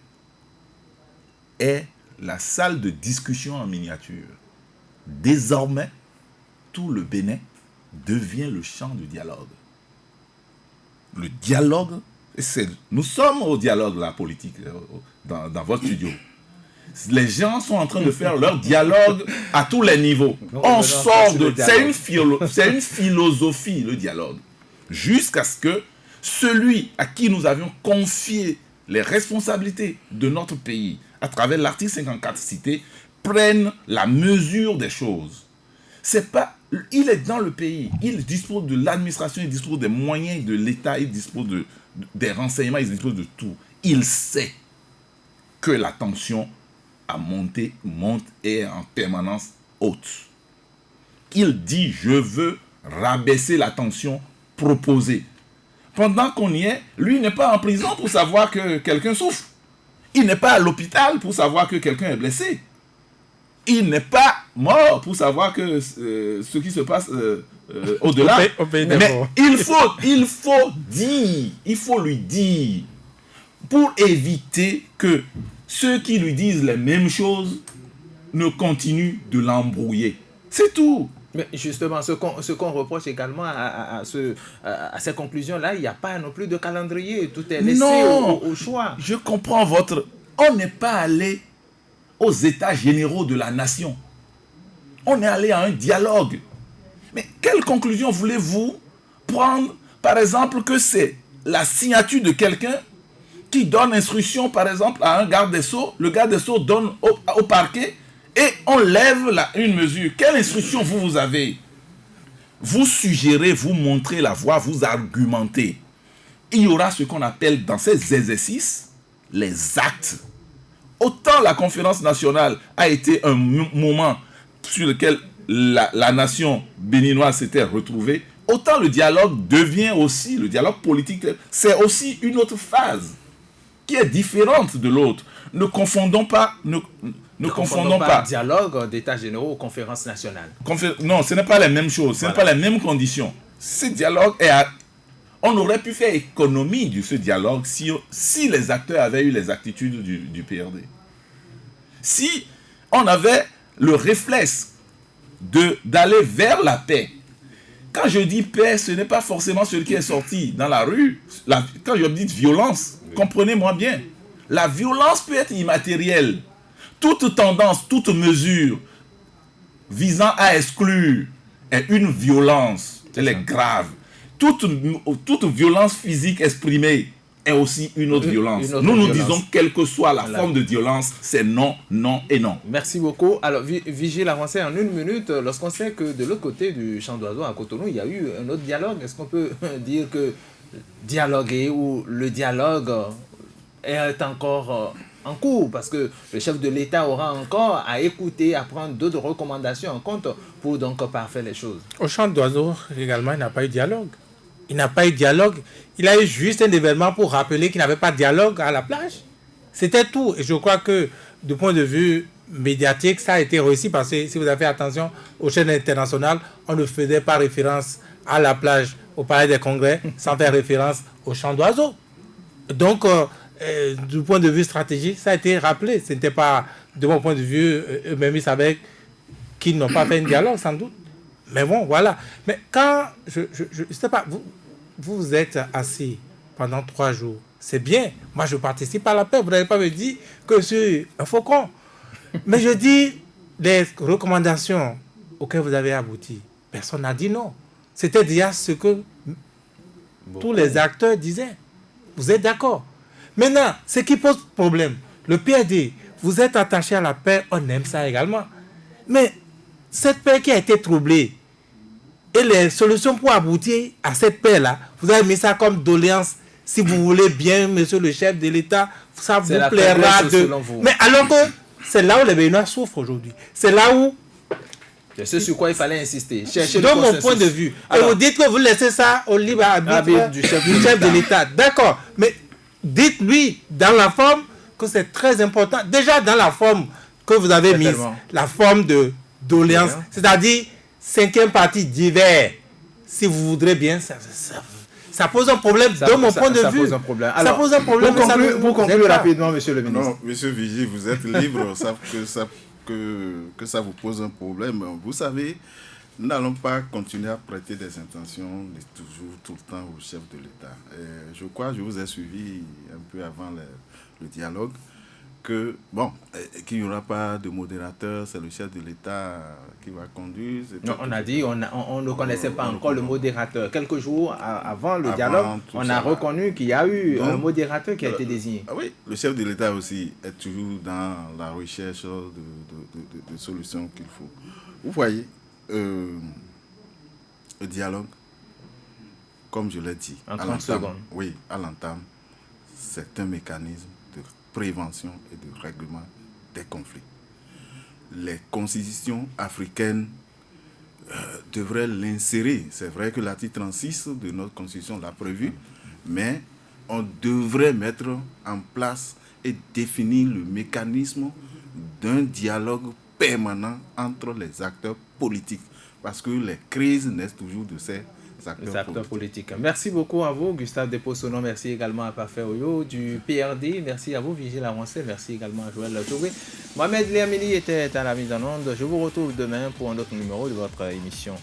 [SPEAKER 5] est la salle de discussion en miniature. Désormais, tout le Bénin devient le champ du dialogue. Le dialogue, nous sommes au dialogue, la politique, dans votre studio. Les gens sont en train de faire leur dialogue à tous les niveaux. On sort de... C'est une philosophie, le dialogue. Jusqu'à ce que celui à qui nous avions confié les responsabilités de notre pays, à travers l'article 54 cité, prenne la mesure des choses. C'est pas... Il est dans le pays. Il dispose de l'administration, il dispose des moyens de l'État, il dispose des renseignements, il dispose de tout. Il sait que la tension a monté, monte et est en permanence haute. Il dit, je veux rabaisser la tension proposée. Pendant qu'on y est, lui n'est pas en prison pour savoir que quelqu'un souffre. Il n'est pas à l'hôpital pour savoir que quelqu'un est blessé. Il n'est pas mort pour savoir que ce qui se passe au-delà. Mais il faut lui dire, pour éviter que ceux qui lui disent les mêmes choses ne continuent de l'embrouiller. C'est tout.
[SPEAKER 1] Mais justement, ce qu'on reproche également à ces conclusions-là, il n'y a pas non plus de calendrier. Tout est laissé au choix.
[SPEAKER 5] Je comprends votre... On n'est pas allé aux états généraux de la nation. On est allé à un dialogue. Mais quelle conclusion voulez-vous prendre? Par exemple, que c'est la signature de quelqu'un qui donne instruction, par exemple, à un garde des Sceaux. Le garde des Sceaux donne au parquet et on lève une mesure. Quelle instruction vous avez? Vous suggérez, vous montrez la voie, vous argumentez. Il y aura ce qu'on appelle dans ces exercices les actes. Autant la conférence nationale a été un moment sur lequel la nation béninoise s'était retrouvée, autant le dialogue devient aussi, le dialogue politique, c'est aussi une autre phase qui est différente de l'autre. Ne confondons pas... Ne confondons pas
[SPEAKER 1] dialogue d'états généraux aux conférences nationales.
[SPEAKER 5] Non, ce n'est pas la même chose, ce n'est pas les mêmes conditions. Ce dialogue on aurait pu faire économie de ce dialogue si les acteurs avaient eu les attitudes du PRD. Si on avait le réflexe d'aller vers la paix. Quand je dis paix, ce n'est pas forcément celui qui est sorti dans la rue. Quand je dis violence, comprenez-moi bien. La violence peut être immatérielle. Toute tendance, toute mesure visant à exclure est une violence. Elle est grave. Toute violence physique exprimée est aussi une autre violence. Nous disons, quelle que soit la forme de violence, c'est non, non et non.
[SPEAKER 1] Merci beaucoup. Alors, Vigile avancé en 1 minute. Lorsqu'on sait que de l'autre côté du champ d'oiseaux à Cotonou, il y a eu un autre dialogue, est-ce qu'on peut dire que dialoguer ou le dialogue est encore en cours? Parce que le chef de l'État aura encore à écouter, à prendre d'autres recommandations en compte pour donc parfaire les choses.
[SPEAKER 3] Au champ d'oiseaux, également, il n'a pas eu de dialogue. Il n'a pas eu de dialogue. Il a eu juste un événement pour rappeler qu'il n'avait pas de dialogue à la plage. C'était tout. Et je crois que, du point de vue médiatique, ça a été réussi parce que, si vous avez fait attention aux chaînes internationales, on ne faisait pas référence à la plage, au palais des congrès, sans faire référence au champ d'oiseaux. Donc, du point de vue stratégique, ça a été rappelé. Ce n'était pas, de mon point de vue, eux-mêmes, ils savaient qu'ils n'ont pas fait un dialogue, sans doute. Mais bon, voilà. Mais quand, je sais pas, vous êtes assis pendant 3 jours, c'est bien. Moi, je participe à la paix. Vous n'avez pas me dit que je suis un faucon. Mais je dis, les recommandations auxquelles vous avez abouti, personne n'a dit non. C'était déjà ce que tous les acteurs disaient. Vous êtes d'accord? Maintenant, ce qui pose problème, le PRD, vous êtes attaché à la paix, on aime ça également. Mais cette paix qui a été troublée, et les solutions pour aboutir à cette paix-là, vous avez mis ça comme doléance. Si vous voulez bien, monsieur le chef de l'État, ça vous plaira de... Mais alors que c'est là où les Béninois souffrent aujourd'hui. C'est là où...
[SPEAKER 1] C'est ce sur quoi il fallait insister.
[SPEAKER 3] De mon point de vue. Alors, et vous dites que vous laissez ça au libre arbitre du chef de l'État. D'accord. Mais dites-lui dans la forme que c'est très important. Déjà dans la forme que vous avez mise, la forme de doléance. C'est-à-dire... 5e partie divers. Si vous voudrez bien, ça pose un problème de mon point de vue.
[SPEAKER 1] Ça pose un problème.
[SPEAKER 3] Ça pose un problème.
[SPEAKER 1] Pour conclure rapidement, monsieur le ministre.
[SPEAKER 2] Non, monsieur Vigie, vous êtes libre, que ça vous pose un problème. Vous savez, nous n'allons pas continuer à prêter des intentions toujours, tout le temps au chef de l'État. Je crois, je vous ai suivi un peu avant le dialogue, qu'il n'y aura pas de modérateur, c'est le chef de l'État qui va conduire.
[SPEAKER 1] Non, on a dit, on ne connaissait pas encore le modérateur. Quelques jours avant le dialogue, on a reconnu qu'il y a eu un modérateur qui a été désigné.
[SPEAKER 2] Oui, le chef de l'État aussi est toujours dans la recherche de solutions qu'il faut. Vous voyez, le dialogue, comme je l'ai dit,
[SPEAKER 1] en 30 secondes.
[SPEAKER 2] Oui, à l'entame, c'est un mécanisme de prévention et de règlement des conflits. Les constitutions africaines devraient l'insérer. C'est vrai que l'article 36 de notre constitution l'a prévu, mais on devrait mettre en place et définir le mécanisme d'un dialogue permanent entre les acteurs politiques. Parce que les crises naissent toujours de ces acteurs politiques.
[SPEAKER 1] Merci beaucoup à vous, Gustave Depossono. Merci également à Parfait Oyo du PRD. Merci à vous, Vigile Avancé. Merci également à Joël Touré. Mohamed Liamili était à la mise en onde. Je vous retrouve demain pour un autre numéro de votre émission